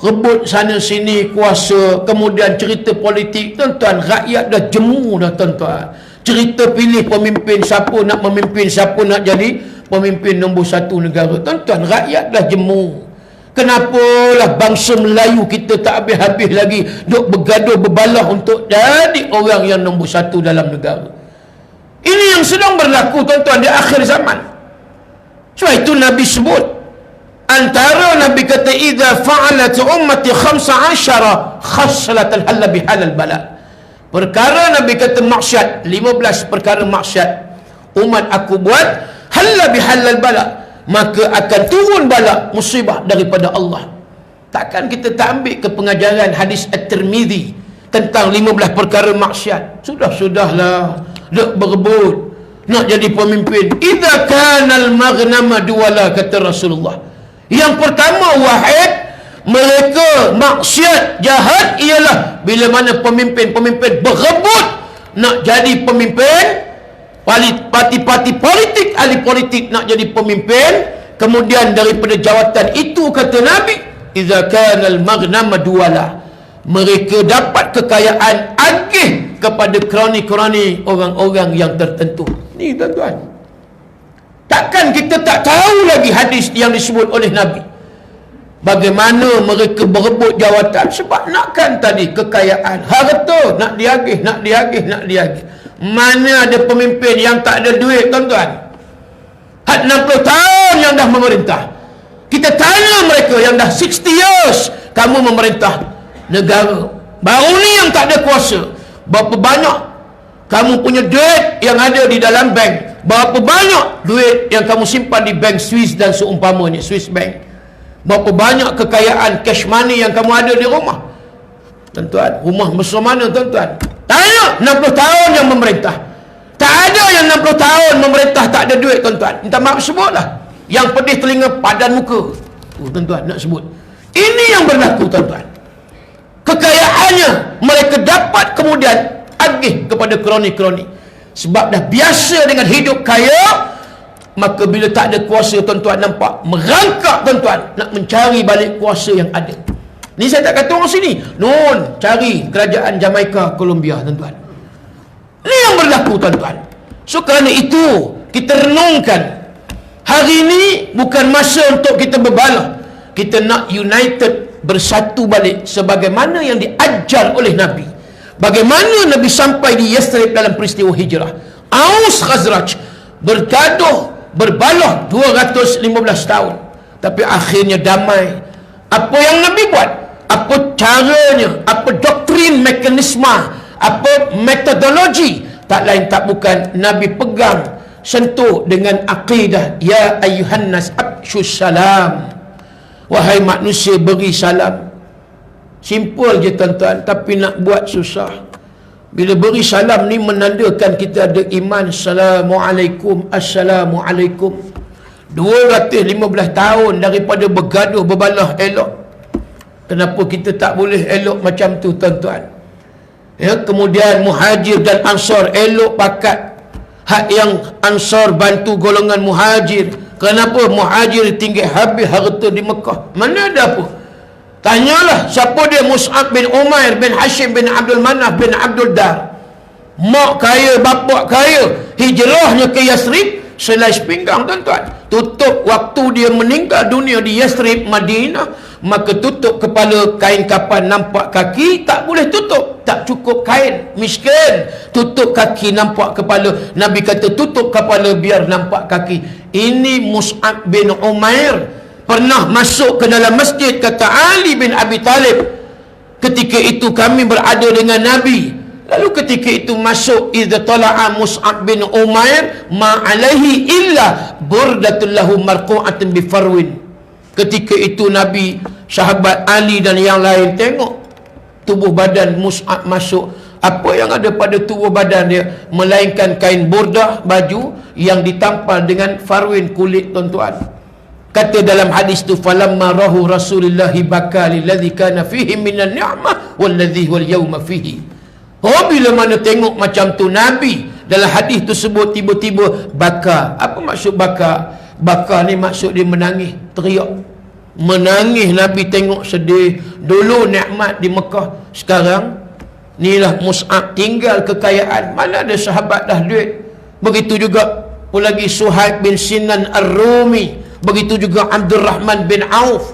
rebut sana sini kuasa, kemudian cerita politik. Tuan-tuan, rakyat dah jemu dah, tuan-tuan. Cerita pilih pemimpin, siapa nak memimpin, siapa nak jadi pemimpin nombor 1 negara. Tuan-tuan, rakyat dah jemu. Kenapalah bangsa Melayu kita tak habis-habis lagi duk bergaduh berbalah untuk jadi orang yang nombor 1 dalam negara. Ini yang sedang berlaku, tuan-tuan, di akhir zaman. Sebab itu Nabi sebut, antara Nabi kata, idza fa'alat ummati 15 khaslatan halla bihalal bala. Perkara Nabi kata maksiat, 15 perkara maksiat umat aku buat, halla bihalal bala, maka akan turun bala, musibah daripada Allah. Takkan kita tak ambil ke pengajaran hadis At-Tirmidzi tentang 15 perkara maksiat? Sudahlah, nak berebut, nak jadi pemimpin. Idza kana al-maghnama duwala, kata Rasulullah. Yang pertama, wahid, mereka maksiat jahat ialah bila mana pemimpin-pemimpin berebut nak jadi pemimpin, parti-parti politik, ahli politik nak jadi pemimpin, kemudian daripada jawatan itu, kata Nabi, idza kana al-maghnama duwala, mereka dapat kekayaan agih kepada kroni-kroni orang-orang yang tertentu. Ni tuan-tuan, takkan kita tak tahu lagi hadis yang disebut oleh Nabi, bagaimana mereka berebut jawatan sebab nakkan tadi kekayaan, harta, nak diagih. Mana ada pemimpin yang tak ada duit, tuan-tuan? Had 60 tahun yang dah memerintah. Kita tanya mereka yang dah 60 years kamu memerintah negara, baru ni yang tak ada kuasa. Berapa banyak kamu punya duit yang ada di dalam bank? Berapa banyak duit yang kamu simpan di bank Swiss dan seumpamanya, Swiss bank? Berapa banyak kekayaan cash money yang kamu ada di rumah? Tuan-tuan, rumah besar mana, tuan-tuan? Tanya 60 tahun yang memerintah. Tak ada yang 60 tahun memerintah tak ada duit, tuan-tuan. Minta maaf sebutlah. Yang pedih telinga padan muka. Tuan-tuan nak sebut. Ini yang berlaku, tuan-tuan. Kekayaannya mereka dapat kemudian agih kepada kroni-kroni. Sebab dah biasa dengan hidup kaya, maka bila tak ada kuasa, tuan-tuan nampak merangkak, tuan-tuan, nak mencari balik kuasa yang ada. Ni saya tak kata orang sini, nun, cari kerajaan Jamaica, Colombia, tuan-tuan. Ini yang berlaku, tuan-tuan. So kerana itu kita renungkan, hari ini bukan masa untuk kita berbalah. Kita nak united, bersatu balik sebagaimana yang diajar oleh Nabi. Bagaimana Nabi sampai di Yathrib dalam peristiwa hijrah. Aus Khazraj bergaduh, berbalah 215 tahun, tapi akhirnya damai. Apa yang Nabi buat? Apa caranya? Apa doktrin, mekanisme, apa metodologi? Tak lain tak bukan Nabi pegang, sentuh dengan akidah, ya ayyuhan nas abshus salam. Wahai manusia, beri salam. Simple je, tuan-tuan, tapi nak buat susah. Bila beri salam ni menandakan kita ada iman. Assalamualaikum, assalamualaikum. 215 tahun daripada bergaduh, berbalah elok. Kenapa kita tak boleh elok macam tu, tuan-tuan? Ya, kemudian Muhajir dan Ansar elok pakat. Hak yang Ansar bantu golongan Muhajir. Kenapa Muhajir tinggal habis harta di Mekah? Mana ada apa? Tanyalah siapa dia, Mus'ab bin Umair bin Hashim bin Abdul Manaf bin Abdul Dar. Mak kaya, bapak kaya. Hijrahnya ke Yathrib selai sepinggang, tuan-tuan. Tutup waktu dia meninggal dunia di Yathrib, Madinah. Maka tutup kepala, kain kapan nampak kaki, tak boleh tutup, tak cukup kain, miskin. Tutup kaki nampak kepala, Nabi kata tutup kepala biar nampak kaki. Ini Mus'ab bin Umair pernah masuk ke dalam masjid, kata Ali bin Abi Talib, ketika itu kami berada dengan Nabi. Lalu ketika itu masuk, idza tala'a Mus'ab bin Umair ma alaihi illa burdatul lahu marqu'atun bi farwin. Ketika itu Nabi, sahabat Ali dan yang lain tengok tubuh badan Mus'ab masuk. Apa yang ada pada tubuh badan dia? Melainkan kain burdah, baju yang ditampal dengan farwin, kulit, tuan-tuan. Kata dalam hadis tu, falamma rahu Rasulillahi baka lilladhi kana fihi minan ni'mah walladhi wal yawma fihi. Oh, bila mana tengok macam tu Nabi, dalam hadis tu sebut tiba-tiba baka. Apa maksud baka? Baka ni maksud dia menangis, teriak. Menangis Nabi tengok sedih. Dulu nikmat di Mekah, sekarang inilah Mus'ab tinggal kekayaan. Mana ada sahabat dah duit. Begitu juga pun lagi Suhaib bin Sinan Ar-Rumi. Begitu juga Abdul Rahman bin Auf.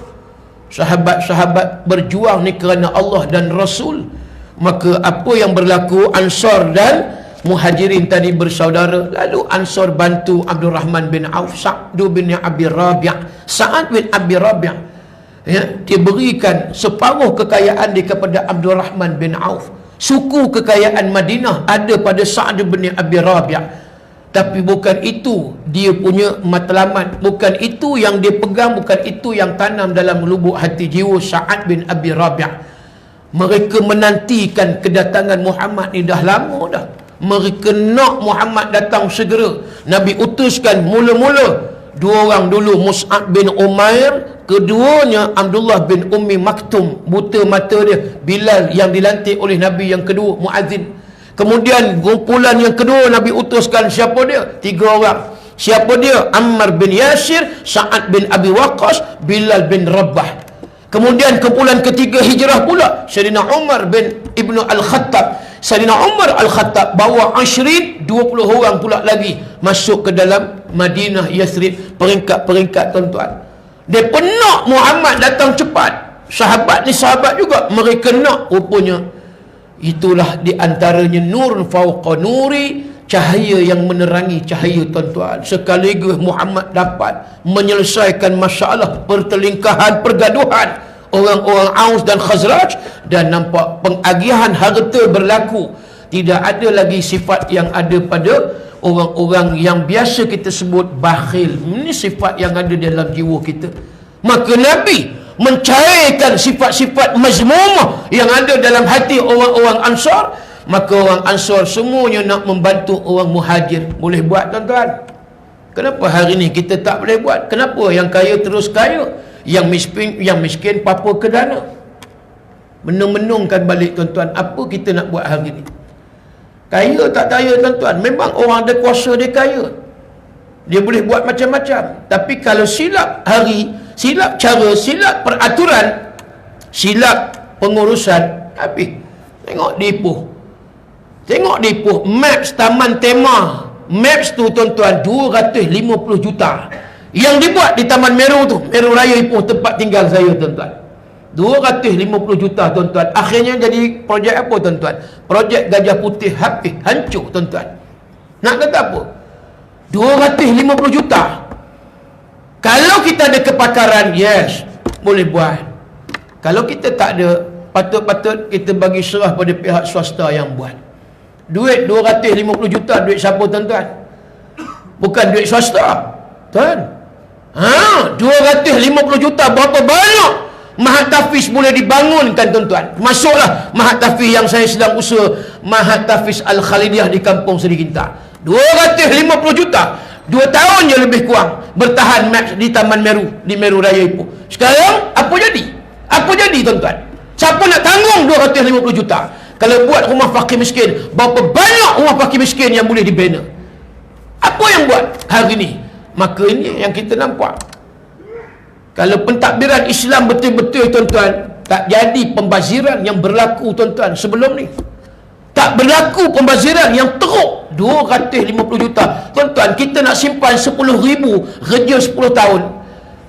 Sahabat-sahabat berjuang ni kerana Allah dan Rasul. Maka apa yang berlaku, Ansar dan Muhajirin tadi bersaudara. Lalu Ansar bantu Abdul Rahman bin Auf, Sa'd bin Abi Rabi'. Sa'ad bin Abi Rabi', ya, dia berikan separuh kekayaan dia kepada Abdul Rahman bin Auf. Suku kekayaan Madinah ada pada Sa'd bin Abi Rabi'. Tapi bukan itu dia punya matlamat, bukan itu yang dia pegang, bukan itu yang tanam dalam lubuk hati jiwa Sa'ad bin Abi Rabi'. Mereka menantikan kedatangan Muhammad ni dah lama dah. Mereka nak Muhammad datang segera. Nabi utuskan mula-mula dua orang dulu, Mus'ab bin Umair, keduanya Abdullah bin Ummi Maktum, buta mata dia. Bilal yang dilantik oleh Nabi yang kedua, muazzin. Kemudian kumpulan yang kedua Nabi utuskan siapa dia? 3 orang. Siapa dia? Ammar bin Yasir, Sa'ad bin Abi Waqqas, Bilal bin Rabah. Kemudian kumpulan ketiga hijrah pula, Sayyidina Umar bin Ibnu Al-Khattab. Sayyidina Umar Al-Khattab bawa 20 orang pula lagi masuk ke dalam Madinah Yathrib. Peringkat-peringkat, tuan-tuan. Dia nak Muhammad datang cepat. Sahabat ni sahabat juga, mereka nak. Rupanya Itulah di antaranya nur fauqa nuri, cahaya yang menerangi cahaya tuan-tuan. Sekaligus Muhammad dapat menyelesaikan masalah pertelingkahan, pergaduhan orang-orang Aus dan Khazraj, dan nampak pengagihan harta berlaku. Tidak ada lagi sifat yang ada pada orang-orang yang biasa kita sebut bakhil. Ini sifat yang ada dalam jiwa kita. Maka Nabi mencairkan sifat-sifat mazmumah yang ada dalam hati orang-orang Ansar. Maka orang Ansar semuanya nak membantu orang Muhajir. Boleh buat tuan-tuan? Kenapa hari ni kita tak boleh buat? Kenapa yang kaya terus kaya, yang miskin papa ke dana? Menung-menungkan balik tuan-tuan, apa kita nak buat hari ni? Kaya tak kaya tuan-tuan, memang orang ada kuasa dia kaya, dia boleh buat macam-macam. Tapi kalau silap hari, silap cara, silap peraturan, silap pengurusan, habis. Tengok dipuh maps Taman Tema. Maps tu tuan-tuan 250 juta yang dibuat di Taman Meru tu, Meru Raya Ipoh, tempat tinggal saya tuan-tuan. 250 juta tuan-tuan. Akhirnya jadi projek apa tuan-tuan? Projek Gajah Putih habis, hancur tuan-tuan. Nak kata apa? 250 juta. Kalau kita ada kepakaran, yes, boleh buat. Kalau kita tak ada, patut-patut kita bagi serah pada pihak swasta yang buat. Duit 250 juta, duit siapa tuan-tuan? Bukan duit swasta tuan. 250 juta, berapa banyak Mahat Tafiz boleh dibangunkan tuan-tuan. Masuklah Mahat Tafiz yang saya sedang usaha, Mahat Tafiz Al-Khalidiyah di Kampung Seri Kinta. 250 juta, 2 tahun je lebih kurang bertahan maps di Taman Meru, di Meru Raya Ipoh. Sekarang apa jadi? Apa jadi tuan-tuan? Siapa nak tanggung 250 juta? Kalau buat rumah fakir miskin, berapa banyak rumah fakir miskin yang boleh dibina? Apa yang buat hari ni? Maka ini yang kita nampak. Kalau pentadbiran Islam betul-betul tuan-tuan, tak jadi pembaziran yang berlaku tuan-tuan sebelum ni. Tak berlaku pembaziran yang teruk. 250 juta tuan-tuan, kita nak simpan 10,000 kerja 10 tahun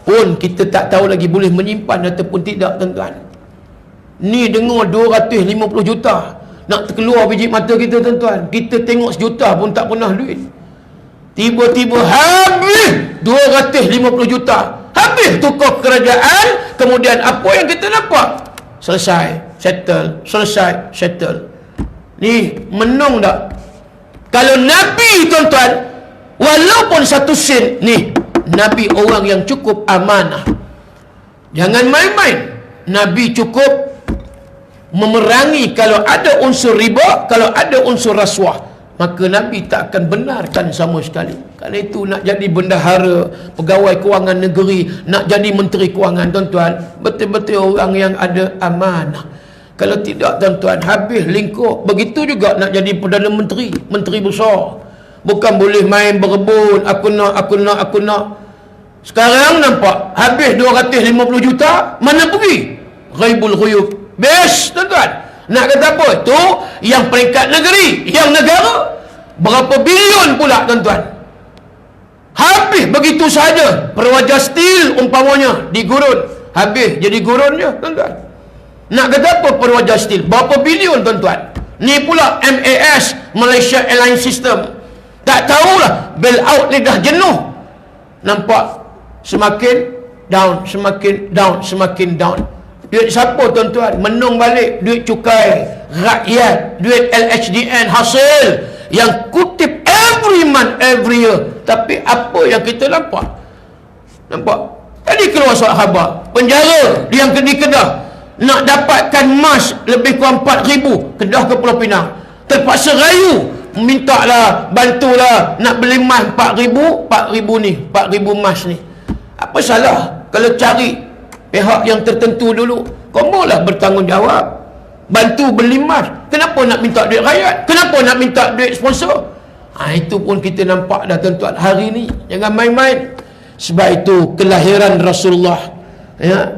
pun kita tak tahu lagi boleh menyimpan ataupun tidak tuan-tuan. Ni dengar 250 juta nak terkeluar biji mata kita tuan-tuan. Kita tengok sejuta pun tak pernah duit. Tiba-tiba habis 250 juta. Habis tukar kerajaan. Kemudian apa yang kita nampak? Selesai, settle. Selesai, settle. Ni menung tak? Kalau Nabi tuan-tuan, walaupun 1 sen, ni Nabi orang yang cukup amanah. Jangan main-main. Nabi cukup memerangi kalau ada unsur riba, kalau ada unsur rasuah, maka Nabi tak akan benarkan sama sekali. Kerana itu nak jadi bendahara, pegawai kewangan negeri, nak jadi menteri kewangan tuan-tuan, betul-betul orang yang ada amanah. Kalau tidak tuan-tuan, habis lingkup. Begitu juga nak jadi Perdana Menteri, menteri besar. Bukan boleh main berebut, aku nak. Sekarang nampak habis 250 juta, mana pergi? Ghaibul ghuyub. Best tuan-tuan. Nak kata apa? Itu yang peringkat negeri, yang negara. Berapa bilion pula tuan-tuan. Habis begitu saja. Perwajah steel umpamanya digurun, habis jadi gurun je tuan-tuan. Nak kata apa perwajah steel? Berapa bilion tuan-tuan. Ni pula MAS, Malaysia Airline System. Tak tahulah, bail out ni dah jenuh. Nampak semakin down, semakin down, semakin down. Duit siapa tuan-tuan? Menung balik duit cukai rakyat, duit LHDN hasil yang kutip every month, every year. Tapi apa yang kita nampak? Tadi keluar surat khabar, penjara yang di Kedah nak dapatkan emas lebih kurang 4,000, Kedah ke Pulau Pinang, terpaksa rayu, mintalah, bantulah nak beli emas 4,000 ni, 4,000 emas ni. Apa salah kalau cari pihak yang tertentu dulu? Kamulah bertanggungjawab, bantu beli emas. Kenapa nak minta duit rakyat? Kenapa nak minta duit sponsor? Itu pun kita nampak dah tuan-tuan hari ni. Jangan main-main. Sebab itu kelahiran Rasulullah,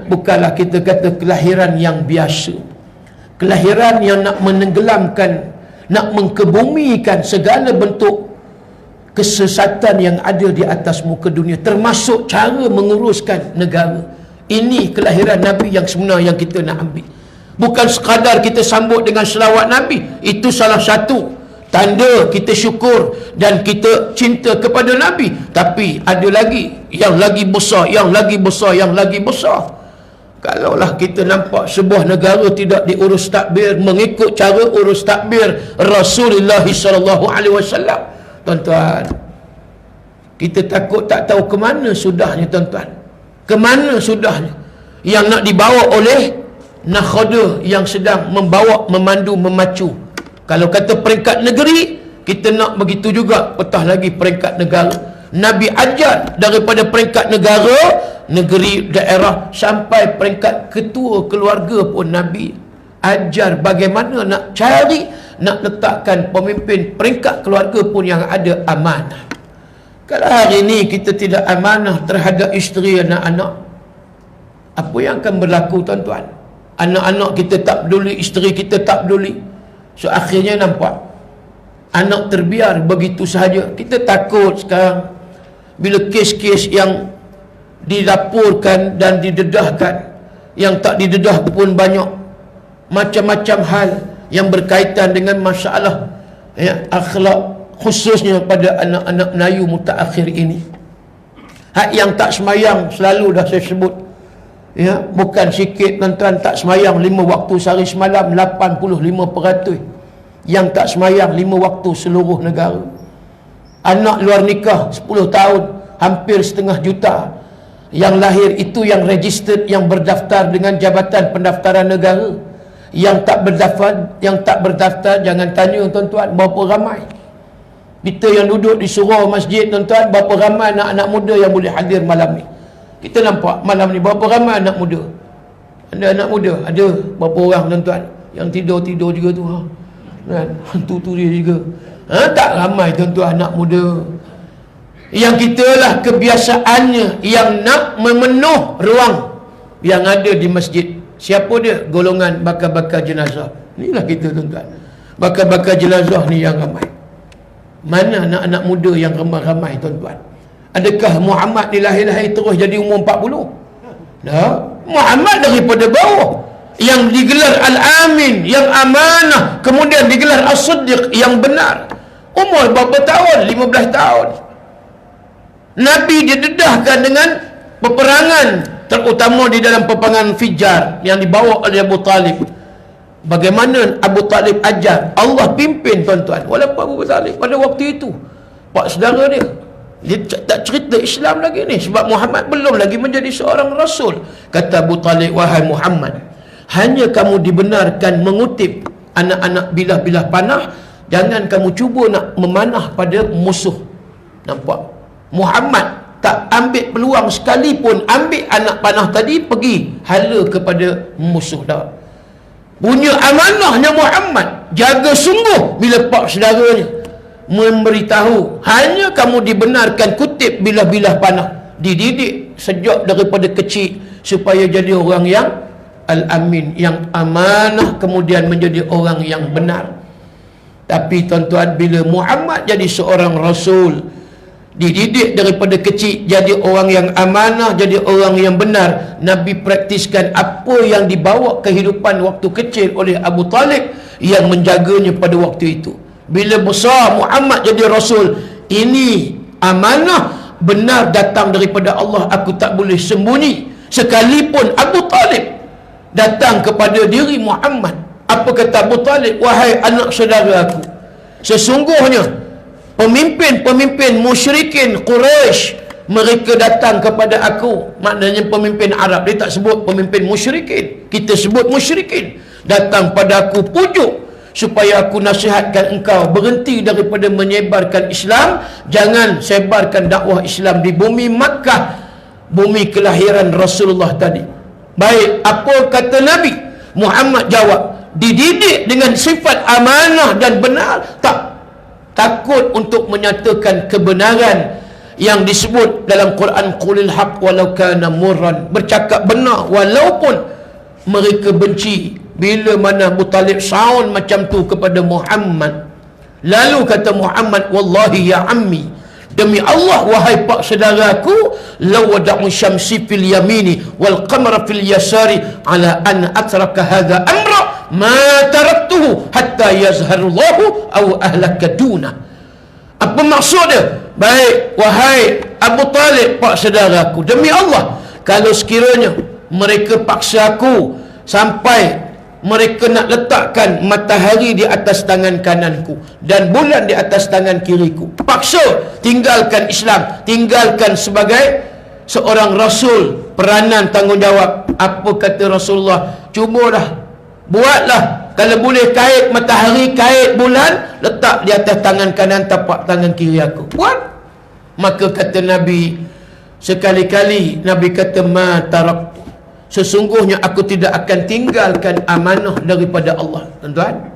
bukanlah kita kata kelahiran yang biasa. Kelahiran yang nak menenggelamkan, nak mengkebumikan segala bentuk kesesatan yang ada di atas muka dunia, termasuk cara menguruskan negara. Ini kelahiran Nabi yang sebenar yang kita nak ambil. Bukan sekadar kita sambut dengan selawat Nabi. Itu salah satu tanda kita syukur dan kita cinta kepada Nabi. Tapi ada lagi yang lagi besar, yang lagi besar, yang lagi besar. Kalaulah kita nampak sebuah negara tidak diurus takbir mengikut cara urus takbir Rasulullah SAW, tuan-tuan, kita takut tak tahu ke mana sudahnya, tuan-tuan. Ke mana sudahnya yang nak dibawa oleh nakhoda yang sedang membawa, memandu, memacu. Kalau kata peringkat negeri, kita nak begitu juga, petah lagi peringkat negara. Nabi ajar daripada peringkat negara, negeri, daerah, sampai peringkat ketua keluarga pun Nabi ajar bagaimana nak cari, nak letakkan pemimpin peringkat keluarga pun yang ada amanah. Kalau hari ini kita tidak amanah terhadap isteri, anak-anak, apa yang akan berlaku, tuan-tuan? Anak-anak kita tak peduli, isteri kita tak peduli. So akhirnya nampak anak terbiar begitu sahaja. Kita takut sekarang bila kes-kes yang dilaporkan dan didedahkan, yang tak didedah pun banyak, macam-macam hal yang berkaitan dengan masalah akhlak, khususnya pada anak-anak Melayu mutaakhir ini. Hak yang tak semayang selalu dah saya sebut, bukan sikit, tuan-tuan. Tak semayang 5 waktu sehari semalam 85% yang tak semayang 5 waktu seluruh negara. Anak luar nikah 10 tahun hampir 500,000 yang lahir itu yang registered, yang berdaftar dengan Jabatan Pendaftaran Negara. Yang tak berdaftar jangan tanya, tuan-tuan, berapa ramai. Kita yang duduk di surau masjid, tuan-tuan, berapa ramai anak-anak muda yang boleh hadir malam ni. Kita nampak malam ni berapa ramai anak muda. Ada anak muda, ada berapa orang, tuan-tuan, yang tidur-tidur juga tu, kan? Tu dia juga. Tak ramai, tuan-tuan, anak muda. Yang kita lah kebiasaannya yang nak memenuh ruang yang ada di masjid. Siapa dia? Golongan bakar-bakar jenazah. Inilah kita, tuan-tuan. Bakar-bakar jenazah ni yang ramai. Mana anak-anak muda yang ramai-ramai, tuan-tuan? Adakah Muhammad ni lahir-lahir terus jadi umur 40? Muhammad daripada bawah, yang digelar Al-Amin, yang amanah, kemudian digelar As-Siddiq, yang benar. Umur berapa tahun? 15 tahun. Nabi didedahkan dengan peperangan, terutama di dalam peperangan Fijar yang dibawa oleh Abu Talib. Bagaimana Abu Talib ajar, Allah pimpin, tuan-tuan. Walaupun Abu Talib pada waktu itu pak saudara dia tak cerita Islam lagi ni, sebab Muhammad belum lagi menjadi seorang Rasul. Kata Abu Talib, wahai Muhammad, hanya kamu dibenarkan mengutip anak-anak bilah-bilah panah, jangan kamu cuba nak memanah pada musuh. Nampak? Muhammad tak ambil peluang sekalipun ambil anak panah tadi pergi hala kepada musuh dah. Punya amanahnya Muhammad, jaga sungguh bila pak saudaranya memberitahu, hanya kamu dibenarkan kutip bilah-bilah panah, dididik sejak daripada kecil supaya jadi orang yang Al-Amin, yang amanah, kemudian menjadi orang yang benar. Tapi tuan-tuan, bila Muhammad jadi seorang Rasul, dididik daripada kecil jadi orang yang amanah, jadi orang yang benar, Nabi praktiskan apa yang dibawa kehidupan waktu kecil oleh Abu Talib yang menjaganya pada waktu itu. Bila besar Muhammad jadi Rasul, ini amanah benar datang daripada Allah, aku tak boleh sembunyi. Sekalipun Abu Talib datang kepada diri Muhammad, apa kata Abu Talib? Wahai anak saudara aku, sesungguhnya pemimpin-pemimpin musyrikin Quraisy mereka datang kepada aku. Maknanya pemimpin Arab, dia tak sebut pemimpin musyrikin, kita sebut musyrikin. Datang pada aku pujuk supaya aku nasihatkan engkau berhenti daripada menyebarkan Islam, jangan sebarkan dakwah Islam di bumi Makkah, bumi kelahiran Rasulullah tadi. Baik, apa kata Nabi? Muhammad jawab, dididik dengan sifat amanah dan benar, tak takut untuk menyatakan kebenaran yang disebut dalam Quran, qulil haq walau kana murran, bercakap benar walaupun mereka benci. Bila mana Abu Talib sound macam tu kepada Muhammad, lalu kata Muhammad, wallahi ya ammi, demi Allah wahai pak saudaraku, law wada'u syamsi fil yamini wal qamara fil yasari ala an atraka hadha amra ma taraktuhu hatta yazharullahu aw ahlaka duna. Apa maksud dia? Baik, wahai Abu Talib, pak saudaraku, demi Allah, kalau sekiranya mereka paksa aku sampai mereka nak letakkan matahari di atas tangan kananku dan bulan di atas tangan kiriku, paksa tinggalkan Islam, tinggalkan sebagai seorang Rasul, peranan tanggungjawab. Apa kata Rasulullah? Cubalah, buatlah, kalau boleh kait matahari, kait bulan, letak di atas tangan kanan, tapak tangan kiri aku, buat. Maka kata Nabi, sekali-kali Nabi kata, ma taraktu, sesungguhnya aku tidak akan tinggalkan amanah daripada Allah. Tuan-tuan,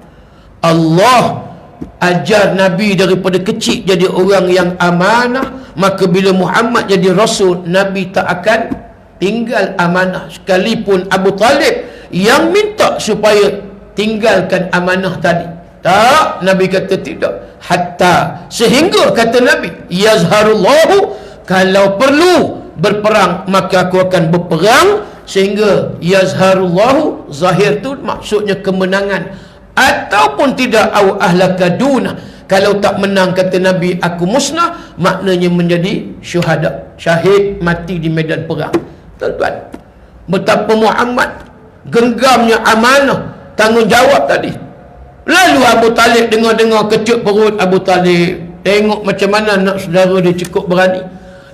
Allah ajar Nabi daripada kecil jadi orang yang amanah. Maka bila Muhammad jadi Rasul, Nabi tak akan tinggal amanah. Sekalipun Abu Talib yang minta supaya tinggalkan amanah tadi, tak, Nabi kata tidak. Hatta, sehingga kata Nabi, yazharullahu, kalau perlu berperang maka aku akan berperang, sehingga yazharullahu, zahir tu maksudnya kemenangan, ataupun tidak, au ahlaka duna, kalau tak menang kata Nabi aku musnah, maknanya menjadi syuhada, syahid, mati di medan perang. Tuan-tuan, betapa Muhammad genggamnya amanah, tanggungjawab tadi. Lalu Abu Talib dengar-dengar kecut perut Abu Talib, tengok macam mana nak saudara dia cukup berani,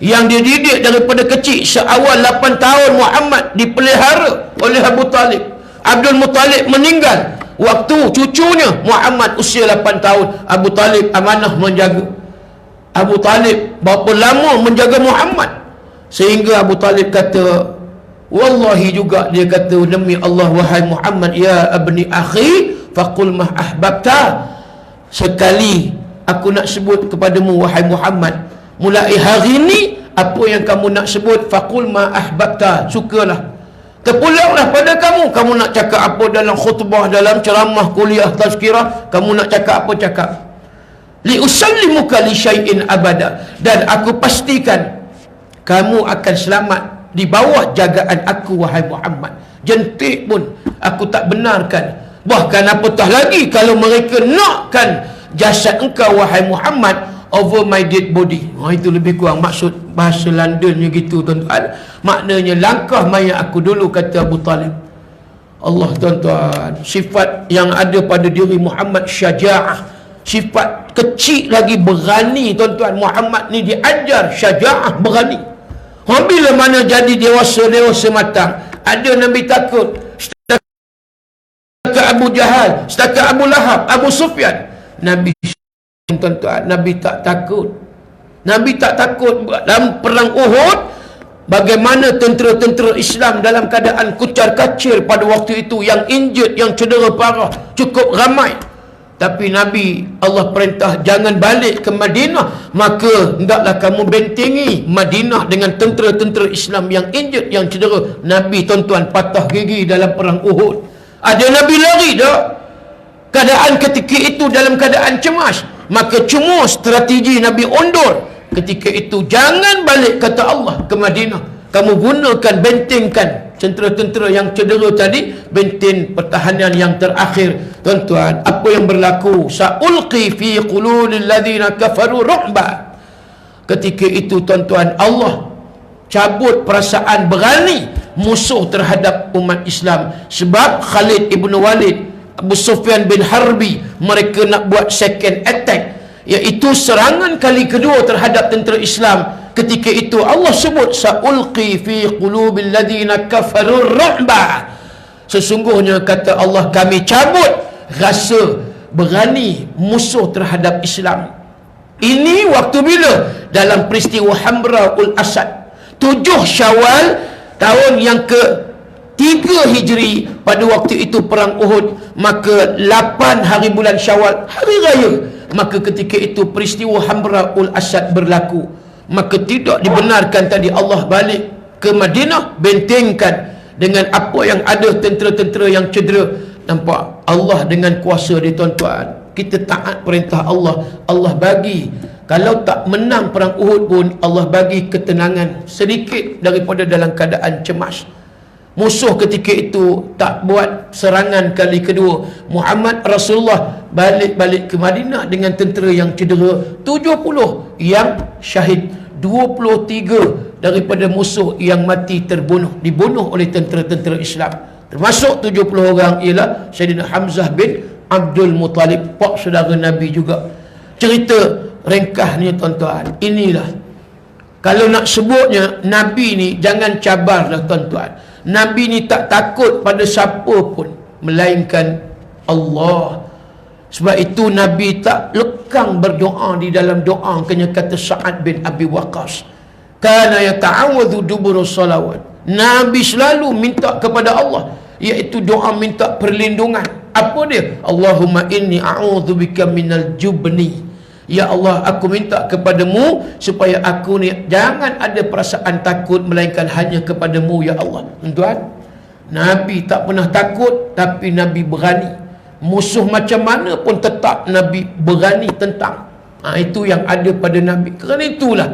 yang dia didik daripada kecil. Seawal 8 tahun Muhammad dipelihara oleh Abu Talib. Abdul Muttalib meninggal waktu cucunya Muhammad usia 8 tahun. Abu Talib amanah menjaga. Abu Talib berapa lama menjaga Muhammad, sehingga Abu Talib kata, wallahi juga, dia kata, demi Allah wahai Muhammad, ya abni akhi faqul ma ahbabta, sekali aku nak sebut kepadamu wahai Muhammad, mulai hari ini apa yang kamu nak sebut, faqul ma ahbabta, sukalah, terpulanglah pada kamu. Kamu nak cakap apa dalam khutbah, dalam ceramah, kuliah, tazkirah, kamu nak cakap apa, cakap. Li usallimuka li syai'in abada, dan aku pastikan kamu akan selamat di bawah jagaan aku wahai Muhammad. Jentik pun aku tak benarkan. Bahkan apatah lagi kalau mereka nakkan jasad engkau wahai Muhammad over my dead body. Itu lebih kurang maksud bahasa Londonnya gitu, tuan-tuan. Maknanya langkah mayat aku dulu, kata Abu Talib. Allah, tuan-tuan, sifat yang ada pada diri Muhammad syaja'ah, sifat kecil lagi berani, tuan-tuan. Muhammad ni diajar syaja'ah, berani. Bila mana jadi dewasa matang, ada Nabi takut. Setakat Abu Jahal, setakat Abu Lahab, Abu Sufyan, Nabi, tuan-tuan, Nabi tak takut. Nabi tak takut. Dalam perang Uhud, bagaimana tentera-tentera Islam dalam keadaan kucar-kacir pada waktu itu, yang injured, yang cedera parah, cukup ramai. Tapi Nabi, Allah perintah jangan balik ke Madinah, maka hendaklah kamu bentengi Madinah dengan tentera-tentera Islam yang injured, yang cedera. Nabi, tuan-tuan, patah gigi dalam perang Uhud. Ada Nabi lari tak? Keadaan ketika itu dalam keadaan cemas, maka cuma strategi Nabi undur. Ketika itu jangan balik, kata Allah, ke Madinah. Kamu gunakan, bentengkan tentera-tentera yang cedera tadi, benteng pertahanan yang terakhir. Tuan-tuan, apa yang berlaku? Sa'ulqi fi qululil ladzina kafaru ru'ba. Ketika itu, tuan-tuan, Allah cabut perasaan berani musuh terhadap umat Islam. Sebab Khalid ibn Walid, Abu Sufyan bin Harbi, mereka nak buat second attack, iaitu serangan kali kedua terhadap tentera Islam. Ketika itu Allah sebut sa'ulqi fi qulubil ladzina kafaru ru'ba. Sesungguhnya, kata Allah, kami cabut rasa berani musuh terhadap Islam. Ini waktu bila? Dalam peristiwa Hamra'ul Asad, 7 Syawal tahun yang ke-3 Hijri. Pada waktu itu perang Uhud. Maka 8 hari bulan Syawal, hari raya, maka ketika itu peristiwa Hamra'ul Asad berlaku. Maka tidak dibenarkan tadi Allah balik ke Madinah, bentengkan dengan apa yang ada, tentera-tentera yang cedera. Nampak Allah dengan kuasa dia, tuan-tuan. Kita taat perintah Allah, Allah bagi. Kalau tak menang perang Uhud pun, Allah bagi ketenangan sedikit daripada dalam keadaan cemas. Musuh ketika itu tak buat serangan kali kedua. Muhammad Rasulullah balik ke Madinah dengan tentera yang cedera 70 yang syahid, 23 daripada musuh yang mati dibunuh oleh tentera-tentera Islam. Termasuk 70 orang ialah Sayyidina Hamzah bin Abdul Muttalib, pak saudara Nabi juga. Cerita ringkasnya tuan-tuan, inilah. Kalau nak sebutnya, Nabi ni jangan cabarlah tuan-tuan. Nabi ni tak takut pada siapa pun melainkan Allah. Sebab itu Nabi tak lekang berdoa di dalam doa. Kena kata Sa'ad bin Abi Waqqas, kana yata'awadhu dubur salawat. Nabi selalu minta kepada Allah, iaitu doa minta perlindungan. Apa dia? Allahumma inni a'udzubika minal jubni. Ya Allah, aku minta kepadamu supaya aku ni jangan ada perasaan takut melainkan hanya kepadamu, ya Allah. Tuan, Nabi tak pernah takut, tapi Nabi berani. Musuh macam mana pun tetap Nabi berani tentang. Itu yang ada pada Nabi. Kerana itulah,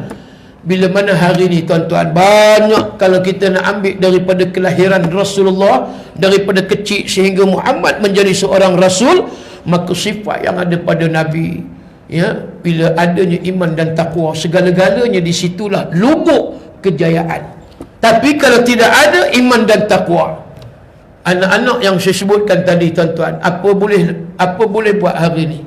bila mana hari ni tuan-tuan, banyak kalau kita nak ambil daripada kelahiran Rasulullah, daripada kecil sehingga Muhammad menjadi seorang Rasul, maka sifat yang ada pada Nabi, ya, bila adanya iman dan takwa, segala-galanya di situlah lubuk kejayaan. Tapi kalau tidak ada iman dan takwa, anak-anak yang saya sebutkan tadi tuan-tuan, apa boleh buat hari ni?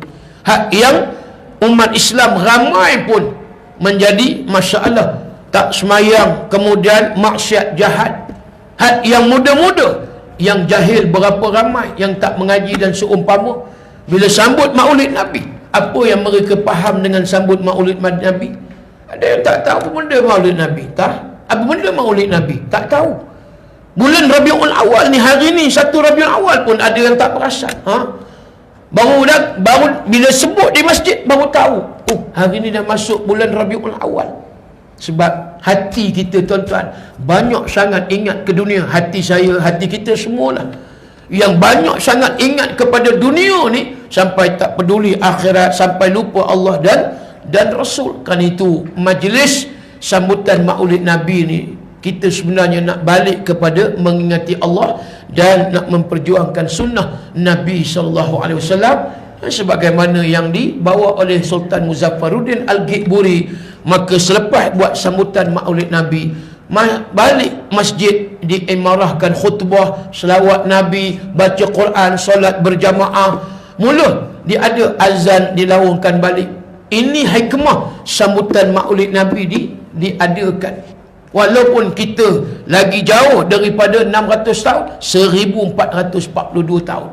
Hak yang umat Islam ramai pun menjadi masalah, tak semayang, kemudian maksiat jahat. Hak yang muda-muda, yang jahil berapa ramai yang tak mengaji dan seumpama, bila sambut maulid Nabi, apa yang mereka faham dengan sambut maulid Nabi? Ada yang tak tahu apa benda maulid Nabi. Apa benda maulid Nabi? Tak tahu. Bulan Rabiul Awal ni, hari ni 1 Rabiul Awal pun ada yang tak perasan. Baru bila sebut di masjid baru tahu. Oh, hari ni dah masuk bulan Rabiul Awal. Sebab hati kita tuan-tuan banyak sangat ingat ke dunia. Hati saya, hati kita semualah yang banyak sangat ingat kepada dunia ni, sampai tak peduli akhirat, sampai lupa Allah dan Rasul. Kan itu majlis sambutan maulid Nabi ni, kita sebenarnya nak balik kepada mengingati Allah dan nak memperjuangkan sunnah Nabi SAW, sebagaimana yang dibawa oleh Sultan Muzaffaruddin Al-Ghigburi. Maka selepas buat sambutan maulid Nabi, balik masjid, diimarahkan khutbah, selawat Nabi, baca Quran, solat berjamaah. Mula dia ada azan, dilaungkan balik. Ini hikmah sambutan maulid Nabi diadakan. Walaupun kita lagi jauh daripada 600 tahun, 1442 tahun.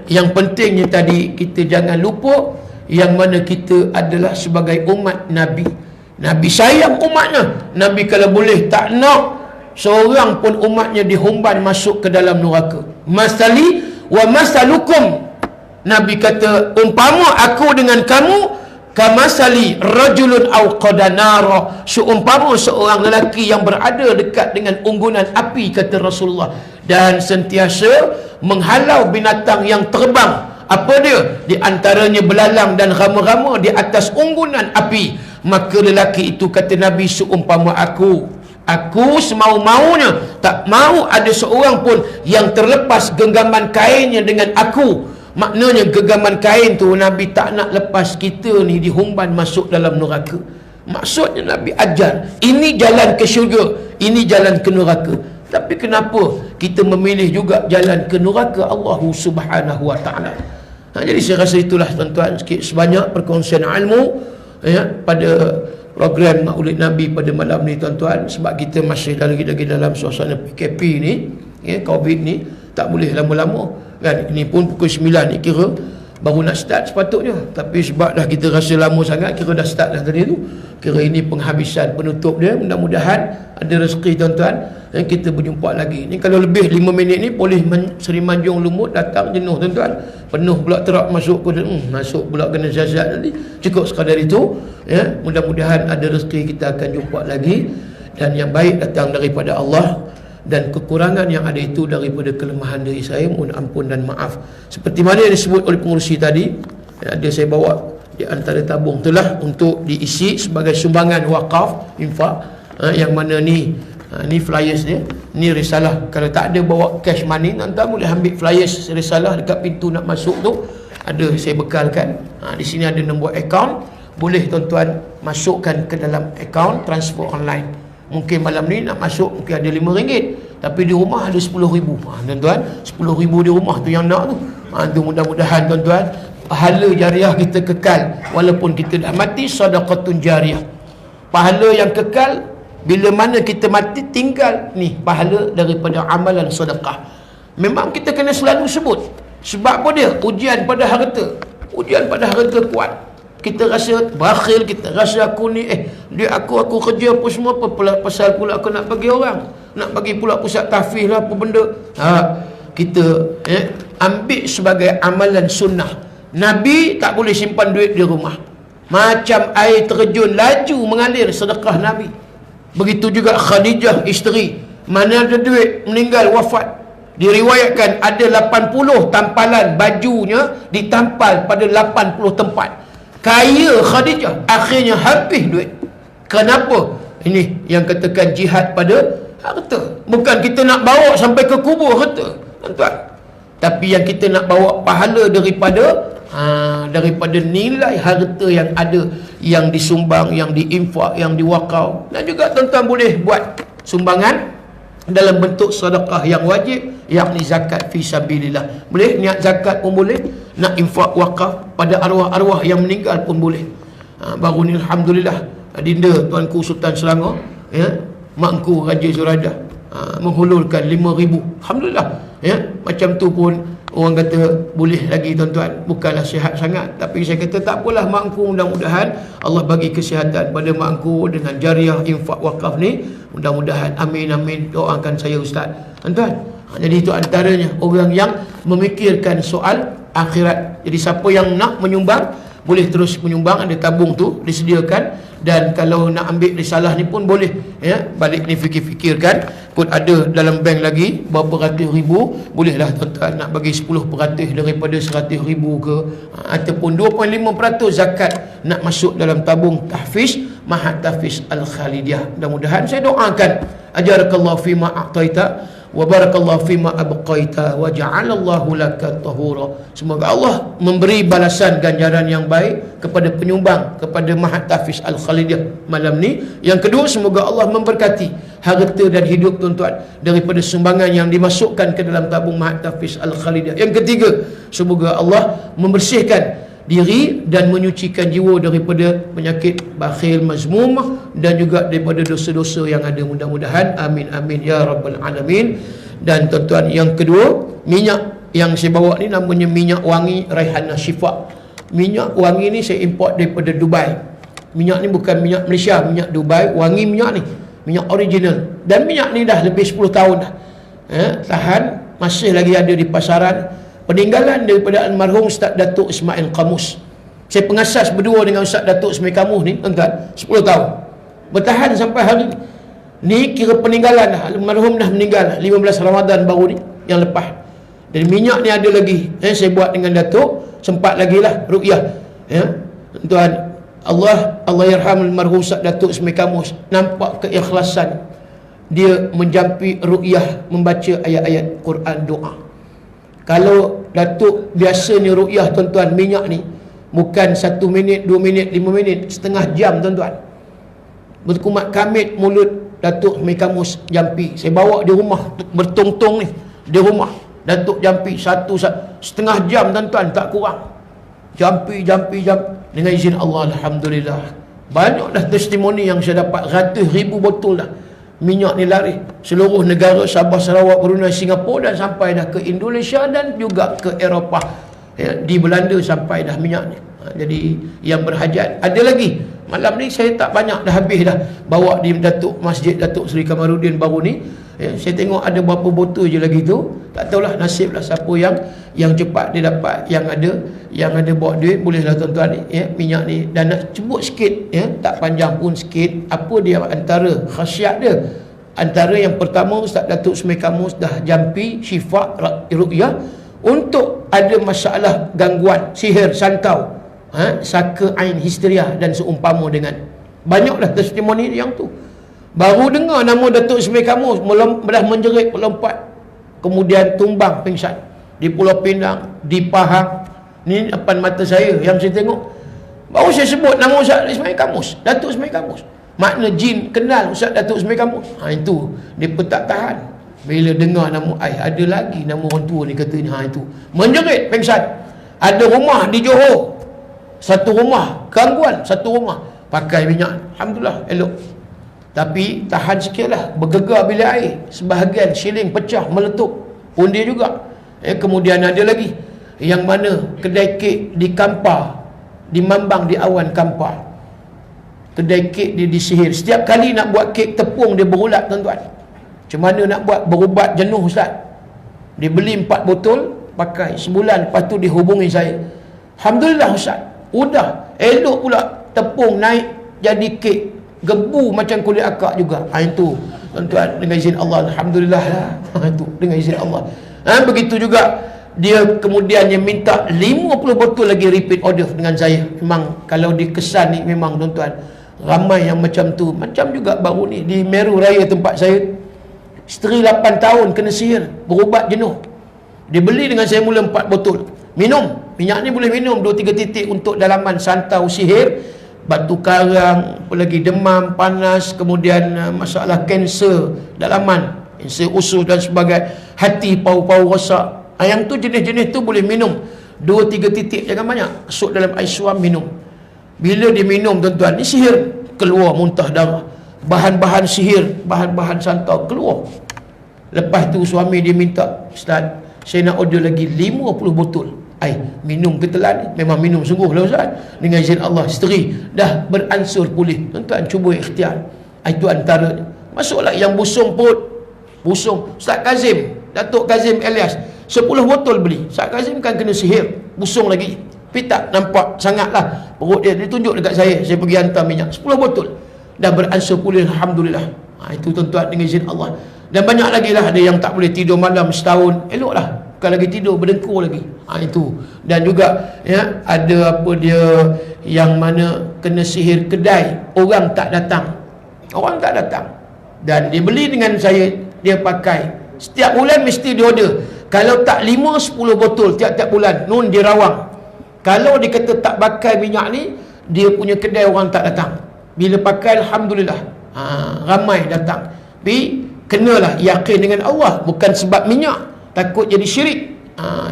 Yang pentingnya tadi, kita jangan lupa yang mana kita adalah sebagai umat Nabi. Nabi sayang umatnya. Nabi kalau boleh tak nak seorang pun umatnya dihumban masuk ke dalam neraka. Masali wa masalukum, Nabi kata, umpama aku dengan kamu, kamasali rajulun aw qadanara, seumpama seorang lelaki yang berada dekat dengan unggunan api, kata Rasulullah, dan sentiasa menghalau binatang yang terbang. Apa dia? Di antaranya belalang dan rama-rama di atas unggunan api. Maka lelaki itu, kata Nabi, seumpama aku semau-maunya tak mau ada seorang pun yang terlepas genggaman kainnya dengan aku. Maknanya genggaman kain tu Nabi tak nak lepas kita ni dihumban masuk dalam neraka. Maksudnya Nabi ajar, ini jalan ke syurga, ini jalan ke neraka. Tapi kenapa kita memilih juga jalan ke neraka Allah Subhanahu wa ta'ala? Jadi saya rasa itulah tuan-tuan, sikit sebanyak perkongsian ilmu pada program Maulid Nabi pada malam ni tuan-tuan. Sebab kita masih lagi dalam suasana PKP ni, Covid ni, tak boleh lama-lama kan. Ini pun pukul 9 ni kira baru nak start sepatutnya, tapi sebab dah kita rasa lama sangat, kira dah start dah tadi tu. Kira ini penghabisan penutup dia. Mudah-mudahan ada rezeki tuan-tuan, dan kita berjumpa lagi. Ni kalau lebih 5 minit ni boleh Seri Manjung Lumut datang jenuh tuan-tuan. Penuh pula terak masuk masuk pula kena zazat tadi. Cukup sekadar itu ya. Mudah-mudahan ada rezeki, kita akan jumpa lagi. Dan yang baik datang daripada Allah, dan kekurangan yang ada itu daripada kelemahan diri saya. Mohon ampun dan maaf. Seperti mana yang disebut oleh pengurusi tadi, ada saya bawa di antara tabung itulah untuk diisi sebagai sumbangan wakaf, infak. Yang mana ni, ni flyers dia, ni risalah. Kalau tak ada bawa cash money, tuan-tuan boleh ambil flyers risalah dekat pintu nak masuk tu, ada saya bekalkan. Di sini ada nombor akaun, boleh tuan-tuan masukkan ke dalam akaun, transfer online. Mungkin malam ni nak masuk mungkin ada RM5, tapi di rumah ada RM10,000. Tuan-tuan, RM10,000 di rumah tu yang nak tu. Tu mudah-mudahan tuan-tuan pahala jariah kita kekal walaupun kita dah mati. Sedekatun jariah, pahala yang kekal. Bila mana kita mati, tinggal ni pahala daripada amalan sedekah. Memang kita kena selalu sebut. Sebab apa dia? Ujian pada harta. Ujian pada harta kuat. Kita rasa bakhil, kita rasa aku ni dia aku kerja apa semua apa pasal pula aku nak bagi orang, nak bagi pula pusat tahfiz lah apa benda. Kita ambil sebagai amalan sunnah. Nabi tak boleh simpan duit di rumah. Macam air terjun laju mengalir sedekah Nabi. Begitu juga Khadijah isteri, mana ada duit, meninggal wafat. Diriwayatkan ada 80 tampalan bajunya ditampal pada 80 tempat. Kaya Khadijah, akhirnya habis duit. Kenapa? Ini yang katakan jihad pada harta. Bukan kita nak bawa sampai ke kubur harta, tuan-tuan. Tapi yang kita nak bawa pahala daripada nilai harta yang ada, yang disumbang, yang diinfak, yang diwakaf. Dan juga tuan-tuan boleh buat sumbangan dalam bentuk sedekah yang wajib, yakni zakat fi sabilillah. Boleh niat zakat pun boleh, nak infak wakaf pada arwah-arwah yang meninggal pun boleh. Baru ni alhamdulillah adinda Tuanku Sultan Selangor, Makku Raja Zuraida menghulurkan 5,000. Alhamdulillah, macam tu pun orang kata boleh lagi tuan-tuan. Bukanlah sihat sangat, tapi saya kata tak apalah Makku, mudah-mudahan Allah bagi kesihatan pada Makku dengan jariah infak wakaf ni. Mudah-mudahan, amin amin. Doakan saya Ustaz, tuan-tuan. Jadi itu antaranya orang yang memikirkan soal akhirat. Jadi siapa yang nak menyumbang boleh terus menyumbang, ada tabung tu disediakan. Dan kalau nak ambil risalah ni pun boleh, balik ni fikir-fikirkan pun ada dalam bank lagi berapa ratus ribu. Bolehlah tuan-tuan nak bagi 10% daripada 100,000 ke, ataupun 2.5% zakat nak masuk dalam tabung tahfiz Mahat Tahfiz Al-Khalidiyah. Mudah-mudahan saya doakan ajarakallahu fima a'taita wa barakallahu fima abqaita wa ja'alallahu laka tahura. Semoga Allah memberi balasan ganjaran yang baik kepada penyumbang, kepada Mahat Tahfiz Al-Khalidiyah malam ni. Yang kedua, semoga Allah memberkati harta dan hidup tuan-tuan daripada sumbangan yang dimasukkan ke dalam tabung Mahat Tahfiz Al-Khalidiyah. Yang ketiga, semoga Allah membersihkan diri dan menyucikan jiwa daripada penyakit bakhil, mazmum, dan juga daripada dosa-dosa yang ada. Mudah-mudahan, amin amin ya rabbal alamin. Dan tuan-tuan, yang kedua, minyak yang saya bawa ni namanya minyak wangi Raihana Shifa. Minyak wangi ni saya import daripada Dubai. Minyak ni bukan minyak Malaysia, minyak Dubai. Wangi minyak ni, minyak original. Dan minyak ni dah lebih 10 tahun dah, tahan, masih lagi ada di pasaran. Peninggalan daripada almarhum Ustaz Datuk Ismail Qamus. Saya pengasas berdua dengan Ustaz Datuk Ismail Qamus ni, tuan-tuan, 10 tahun. Bertahan sampai hari ni. Ni kira peninggalan dah. Almarhum dah meninggal 15 Ramadan baru ni yang lepas. Dan minyak ni ada lagi, saya buat dengan Datuk, sempat lagi lah ruqyah. Tuan, Allah yarham almarhum Ustaz Datuk Ismail Qamus. Nampak keikhlasan dia menjampi ruqyah, membaca ayat-ayat Quran, doa. Kalau Datuk biasanya ruqyah tuan-tuan, minyak ni bukan 1 minit, 2 minit, 5 minit, setengah jam tuan-tuan. Berkumat kamit mulut Datuk Ismail Qamus jampi. Saya bawa di rumah bertong-tong ni, di rumah Datuk jampi setengah jam tuan-tuan, tak kurang. Jampi dengan izin Allah, alhamdulillah. Banyak dah testimoni yang saya dapat, ratus ribu botol dah. Minyak ni lari seluruh negara, Sabah, Sarawak, Brunei, Singapura, dan sampai dah ke Indonesia dan juga ke Eropah. Di Belanda sampai dah minyak ni. Jadi yang berhajat ada lagi. Malam ni saya tak banyak, dah habis dah. Bawa di Datuk Masjid Datuk Seri Kamaruddin baru ni. Saya tengok ada berapa botol je lagi tu. Tak tahulah nasib lah siapa yang cepat dia dapat. Yang ada bawa duit, bolehlah tuan-tuan ni, minyak ni. Dan nak sebut sikit, tak panjang pun sikit, apa dia antara khasiat dia. Antara yang pertama, Ustaz Datuk Ismail Qamus dah jampi syifa ruqyah untuk ada masalah gangguan sihir, santau, saka ain, histeria dan seumpama dengan. Banyaklah testimoni yang tu. Baru dengar nama Datuk Ismail Kamus, dah menjerit melompat, kemudian tumbang pingsan di Pulau Pinang, di Pahang. Ni depan mata saya yang saya tengok. Baru saya sebut nama Ustaz Ismail Kamus, Datuk Ismail Kamus. Makna jin kenal Ustaz Datuk Ismail Kamus. Itu dia pun tak tahan. Bila dengar nama ada lagi nama orang tua ni kata ni, itu menjerit pingsan. Ada rumah di Johor, satu rumah gangguan, satu rumah pakai minyak, alhamdulillah elok. Tapi tahan sikit lah, bergegar bilik air, sebahagian siling pecah, meletup pun dia juga. Kemudian ada lagi yang mana kedai kek di Kampar, di Mambang, di Awan Kampar, kedai kek dia disihir. Setiap kali nak buat kek tepung dia berulat tuan-tuan. Macam mana nak buat, berubat jenuh Ustaz. Dia beli 4 botol, pakai sebulan, lepas tu dia hubungi saya. Alhamdulillah Ustaz, udah elok pula, tepung naik jadi kek, gebu macam kulit akak juga. Itu tuan-tuan, dengan izin Allah, alhamdulillah lah. Itu dengan izin Allah. Begitu juga dia kemudian yang minta 50 botol lagi repeat order dengan saya. Memang kalau dikesan ni memang tuan-tuan, ramai yang macam tu. Macam juga baru ni di Meru Raya tempat saya, isteri 8 tahun kena sihir, berubat jenuh. Dia beli dengan saya mula 4 botol. Minum, minyak ni boleh minum 2-3 titik untuk dalaman santau sihir, batu karang, apa lagi, demam, panas, kemudian masalah kanser dalaman, kanser usus dan sebagainya, hati, paru-paru rosak. Yang tu jenis-jenis tu boleh minum 2-3 titik, jangan banyak, masuk dalam air suam minum. Bila dia minum tuan-tuan, ni sihir, keluar muntah darah, bahan-bahan sihir, bahan-bahan santau keluar. Lepas tu suami dia minta, Ustaz, saya nak order lagi 50 botol minum ketelan. Memang minum sungguh lah Ustaz, dengan izin Allah. Isteri dah beransur pulih. Tuan-tuan cuba ikhtiar. Itu antara. Masuklah yang busung perut, busung. Ustaz Kazim, Datuk Kazim Elias, 10 botol beli. Ustaz Kazim kan kena sihir, busung lagi. Tapi tak nampak sangatlah perut dia. Dia tunjuk dekat saya pergi hantar minyak, 10 botol. Dah beransur pulih, alhamdulillah. Itu tuan-tuan dengan izin Allah. Dan banyak lagi lah, ada yang tak boleh tidur malam setahun, eloklah. Bukan lagi tidur, berdengkur lagi. Itu. Dan juga ya, ada apa dia yang mana kena sihir kedai, orang tak datang. Orang tak datang. Dan dia beli dengan saya, dia pakai. Setiap bulan mesti dia order. Kalau tak 5-10 botol tiap-tiap bulan, nun dia rawang. Kalau dia kata tak pakai minyak ni, dia punya kedai orang tak datang. Bila pakai, alhamdulillah, ramai datang. Tapi kenalah yakin dengan Allah, bukan sebab minyak, takut jadi syirik.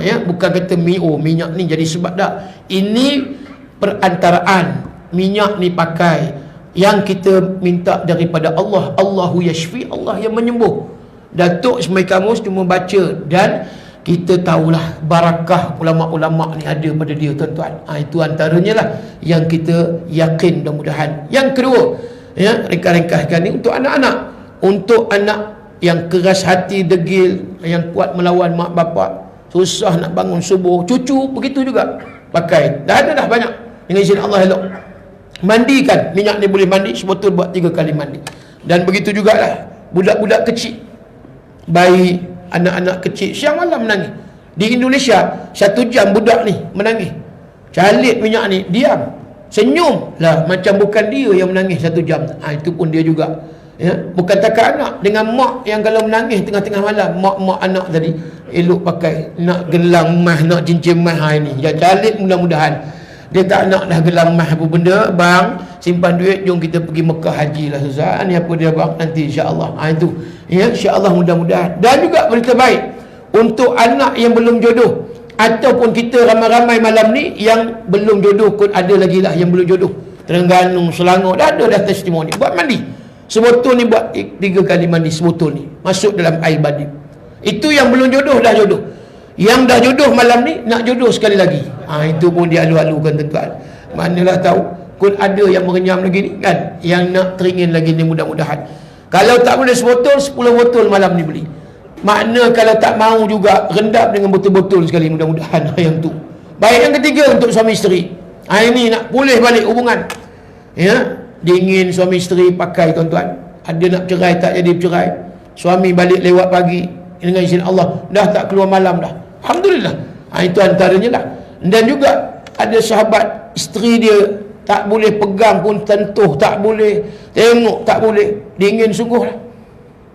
Ya, bukan kata minyak ni jadi sebab dah. Ini perantaraan. Minyak ni pakai yang kita minta daripada Allah. Allahu yashfi, Allah yang menyembuh. Datuk Ismail Kamus cuma baca, dan kita tahulah barakah ulama-ulama ni ada pada dia tuan-tuan. Itu antaranya lah yang kita yakin, mudah-mudahan. Yang kedua, ya, ringkas-ringkaskan ni untuk anak-anak. Untuk anak yang keras hati, degil, yang kuat melawan mak bapak, susah nak bangun subuh, cucu begitu juga pakai. Dah ada dah banyak, dengan izin Allah elok. Mandikan, minyak ni boleh mandi sebotol, buat 3 kali mandi. Dan begitu jugalah budak-budak kecil, bayi, anak-anak kecil siang malam menangis. Di Indonesia 1 jam budak ni menangis, calit minyak ni, diam, senyum lah macam bukan dia yang menangis 1 jam. Itu pun dia juga. Ya, bukan takat anak dengan mak yang kalau menangis tengah-tengah malam, mak anak tadi elok pakai, nak gelang emas, nak cincin emas. Ini yang calit, mudah-mudahan dia tak nak dah gelang emas apa benda. Bang, simpan duit, jom kita pergi Mekah haji lah Ustaz. Ni apa dia bang, nanti insya-Allah. Itu ya, insya-Allah, mudah-mudahan. Dan juga berita baik untuk anak yang belum jodoh, ataupun kita ramai-ramai malam ni yang belum jodoh, pun ada lagi lah yang belum jodoh. Terengganu, Selangor dah ada dah testimoni. Buat mandi sebotol ni, buat 3 kali mandi sebotol ni, masuk dalam air badi. Itu yang belum jodoh, dah jodoh. Yang dah jodoh malam ni nak jodoh sekali lagi. Itu pun dia alu-alukan tuan-tuan. Manalah tahu, kun ada yang merenyam lagi ni kan, yang nak teringin lagi ni, mudah-mudahan. Kalau tak boleh sebotol, 10 botol malam ni beli. Makna kalau tak mau juga, rendap dengan botol-botol sekali, mudah-mudahan. Yang tu. Baik, yang ketiga untuk suami isteri. Ini nak pulih balik hubungan. Ya, dingin suami isteri pakai tuan-tuan. Ada nak cerai tak jadi bercerai. Suami balik lewat pagi, dengan izin Allah dah tak keluar malam dah, alhamdulillah. Itu antaranya lah. Dan juga ada sahabat isteri dia tak boleh pegang pun tentuh, tak boleh tengok, tak boleh. Dingin sungguh lah.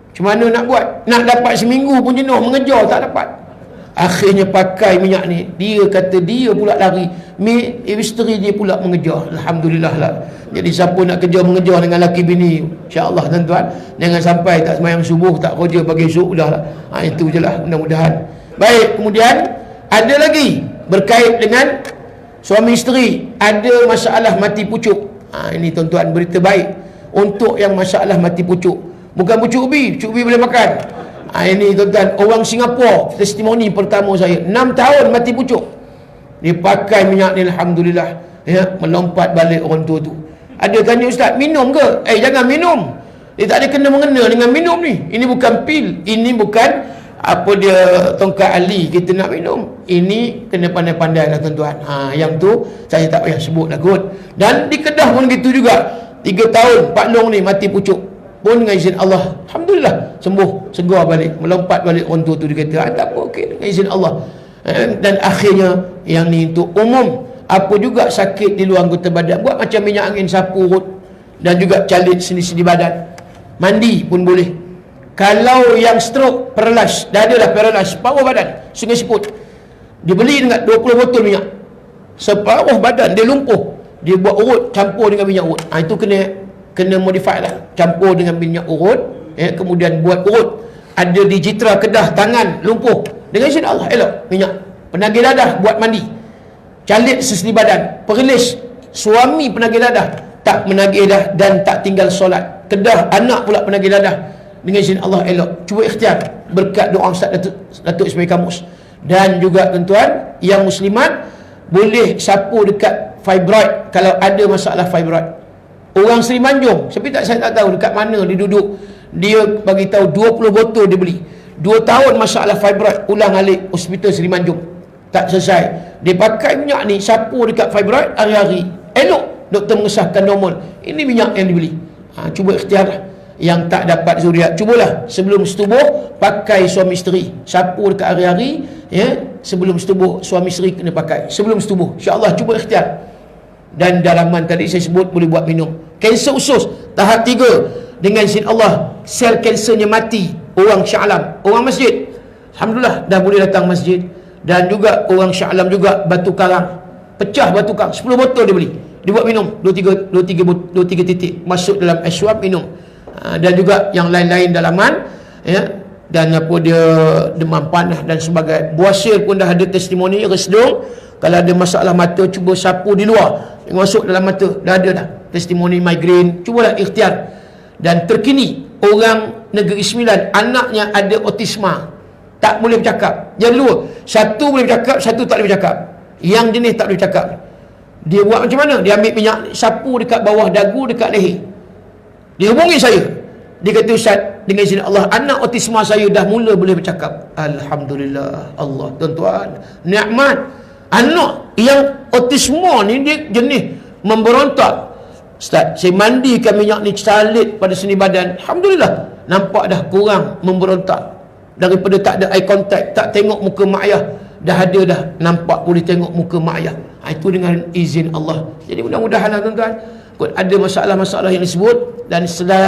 Macam mana nak buat? Nak dapat seminggu pun jenuh, mengejar tak dapat. Akhirnya pakai minyak ni. Dia kata dia pula lari, isteri dia pula mengejar. Alhamdulillah lah. Jadi siapa nak mengejar dengan laki bini, insya-Allah tuan-tuan, jangan sampai tak sembahyang subuh, tak kerja pagi esok, dah lah. Itu je lah, mudah-mudahan. Baik, kemudian ada lagi berkait dengan suami isteri, ada masalah mati pucuk. Ini tuan-tuan, berita baik untuk yang masalah mati pucuk. Bukan pucuk ubi boleh makan. Ini tuan-tuan, orang Singapura, testimoni pertama saya, 6 tahun mati pucuk. Dia pakai minyak ni, alhamdulillah, ya, melompat balik orang tua tu. Ada tanya, ustaz, minum ke? Jangan minum. Dia tak ada kena-mengena dengan minum ni. Ini bukan pil, ini bukan apa dia tongkat ali kita nak minum. Ini kena pandai-pandai lah tuan-tuan. Yang tu saya tak payah sebut lah kot. Dan di Kedah pun gitu juga. 3 tahun Pak Long ni mati pucuk, pun dengan izin Allah, alhamdulillah sembuh, segar balik, melompat balik orang tua tu. Dia kata tak apa, okey, dengan izin Allah. Dan akhirnya yang ni untuk umum. Apa juga sakit di luar anggota badan, buat macam minyak angin sapu urut, dan juga calit sendi-sendi badan. Mandi pun boleh. Kalau yang stroke, paralysis, dah ada dah paralysis, separuh badan, sungai siput, dia beli dengan 20 botol minyak, separuh badan dia lumpuh, dia buat urut, campur dengan minyak urut. Itu kena modify lah, campur dengan minyak urut, kemudian buat urut. Ada di Jitra Kedah, tangan lumpuh, dengan izin Allah elok minyak. Penagih dadah buat mandi, calit sesendi badan, perilis. Suami penagih dadah tak menagih dah dan tak tinggal solat. Kedah anak pula penagih dadah, dengan izin Allah elok. Cuba ikhtiar berkat doa Ustaz Datuk Ismail Kamus. Dan juga tuan-tuan yang muslimat boleh sapu dekat fibroid kalau ada masalah fibroid. Orang Seri Manjung, saya tak tahu dekat mana dia duduk, dia bagi tahu 20 botol dia beli. 2 tahun masalah fibroid, ulang alik hospital Seri Manjung, tak selesai. Dia pakai minyak ni, sapu dekat fibroid hari-hari, elok, doktor mengesahkan normal. Ini minyak yang dibeli. Cuba ikhtiar lah. Yang tak dapat zuriat, cubalah sebelum setubuh pakai suami isteri, sapu dekat hari-hari, ya. Sebelum setubuh suami isteri kena pakai sebelum setubuh, insya-Allah. Cuba ikhtiar. Dan dalaman tadi saya sebut boleh buat minum. Kanser usus tahap 3, dengan izin Allah sel kansernya mati. Orang Shah Alam, orang masjid, alhamdulillah dah boleh datang masjid. Dan juga orang Shah Alam juga Batu Karang, pecah Batu Karang, 10 botol dia beli, dia buat minum 2-3 titik, masuk dalam ais swab, minum. Dan juga yang lain-lain dalaman, ya. Dan apa dia demam panas dan sebagainya. Buasir pun dah ada testimoni, resdung, kalau ada masalah mata cuba sapu di luar, masuk dalam mata, dah ada dah testimoni migraine. Cubalah ikhtiar. Dan terkini orang Negeri Sembilan, anaknya ada autisma, tak boleh bercakap. Yang dua, satu boleh bercakap, satu tak boleh bercakap. Yang jenis tak boleh bercakap, dia buat macam mana? Dia ambil minyak, sapu dekat bawah dagu, dekat leher. Dia hubungi saya, dia kata, Ustaz, dengan izin Allah, anak autisma saya dah mula boleh bercakap. Alhamdulillah. Allah, tuan-tuan, nikmat. Anak yang autisma ni dia jenis memberontak. Ustaz, saya mandikan minyak ni, salit pada sendi badan, alhamdulillah, nampak dah kurang memberontak. Daripada tak ada eye contact, tak tengok muka mak ayah, dah ada dah nampak boleh tengok muka mak ayah. Itu dengan izin Allah. Jadi mudah-mudahan lah tuan-tuan, ada masalah-masalah yang disebut, dan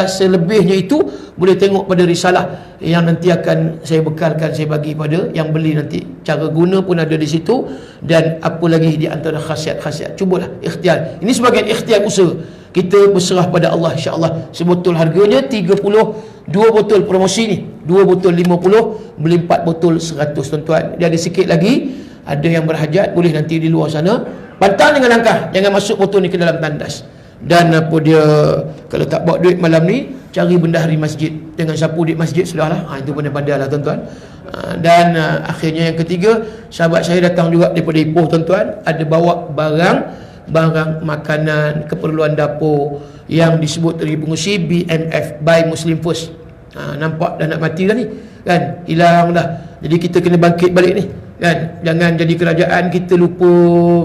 selebihnya itu boleh tengok pada risalah yang nanti akan saya bekalkan, saya bagi pada yang beli nanti. Cara guna pun ada di situ, dan apa lagi di antara khasiat-khasiat. Cubalah ikhtiar. Ini sebagian ikhtiar usaha. Kita berserah pada Allah, insya-Allah. Sebotol harganya 32 botol promosi ni, 2 botol 50, beli 4 botol 100 tuan-tuan. Dia ada sikit lagi, ada yang berhajat boleh nanti di luar sana pantang dengan langkah, jangan masuk botol ni ke dalam tandas. Dan apa dia, kalau tak bawa duit malam ni, cari bendahari masjid, dengan sapu di masjid sudahlah. Itu pandai-pandai lah tuan-tuan. Dan akhirnya yang ketiga, sahabat saya datang juga daripada Ipoh tuan-tuan, ada bawa barang makanan, keperluan dapur yang disebut dari pengusi BMF, Buy Muslim First. Nampak dah nak mati dah ni kan, hilang dah. Jadi kita kena bangkit balik ni kan, jangan jadi kerajaan kita lupa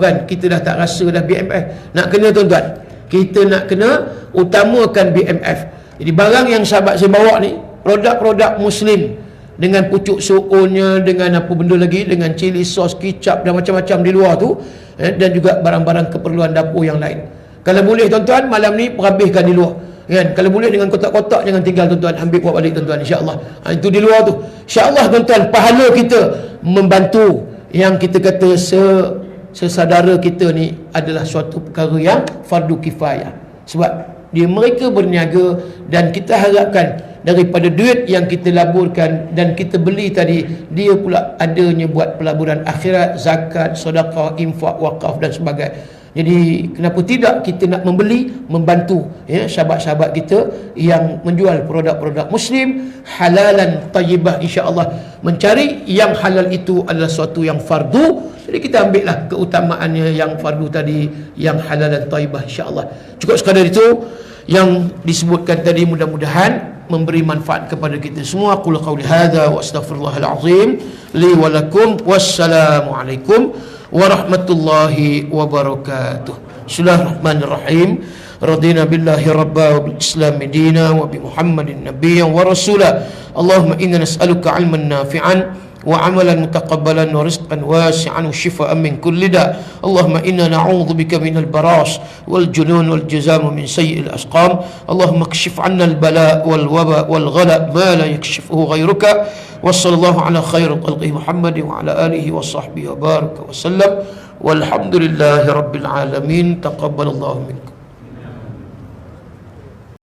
kan, kita dah tak rasa dah BMF. Nak kena tuan-tuan, kita nak kena utamakan BMF. Jadi barang yang sahabat saya bawa ni, produk-produk Muslim, dengan pucuk suunnya, dengan apa benda lagi, dengan cili sos, kicap dan macam-macam di luar tu, dan juga barang-barang keperluan dapur yang lain. Kalau boleh tuan-tuan, malam ni perhabiskan di luar. Kan? Kalau boleh dengan kotak-kotak jangan tinggal tuan-tuan, ambil buat balik tuan-tuan, insya-Allah. Itu di luar tu. Insya-Allah tuan-tuan, pahala kita membantu yang kita kata sesadara kita ni adalah suatu perkara yang fardu kifayah. Sebab mereka berniaga, dan kita harapkan daripada duit yang kita laburkan dan kita beli tadi, dia pula adanya buat pelaburan akhirat, zakat, sedekah, infak, wakaf dan sebagainya. Jadi kenapa tidak kita nak membeli, membantu ya sahabat-sahabat kita yang menjual produk-produk muslim halalan tayyibah, insya-Allah. Mencari yang halal itu adalah suatu yang fardu. Jadi kita ambillah keutamaannya yang fardu tadi, yang halalan tayyibah, insya-Allah. Cukup sekadar itu yang disebutkan tadi, mudah-mudahan memberi manfaat kepada kita semua. Qul qauli hadza wa astaghfirullahal azim li wa lakum. Wassalamualaikum warahmatullahi wabarakatuh. Bismillahirrahmanirrahim. Radina billahi rabba wa bil islam dina wa bi Muhammadin nabiyyan wa rasula. Allahumma inna nas'aluka 'ilman nafi'an wa 'amalan mutaqabbalan wa rizqan wasi'an wa shifaa'an min kulli da'. Allahumma inna na'udzubika minal baras wal junun wal jazam min sayyi'il asqam. Allahumma kshif 'anna al bala' wal waba wal ghala ma la yakshifuhu ghayruka. Wa sallallahu ala khairil khalqi Muhammad wa ala alihi wa sahbihi wa baraka wa sallam. Walhamdulillahi rabbil alamin. Taqabbalallahu minkum.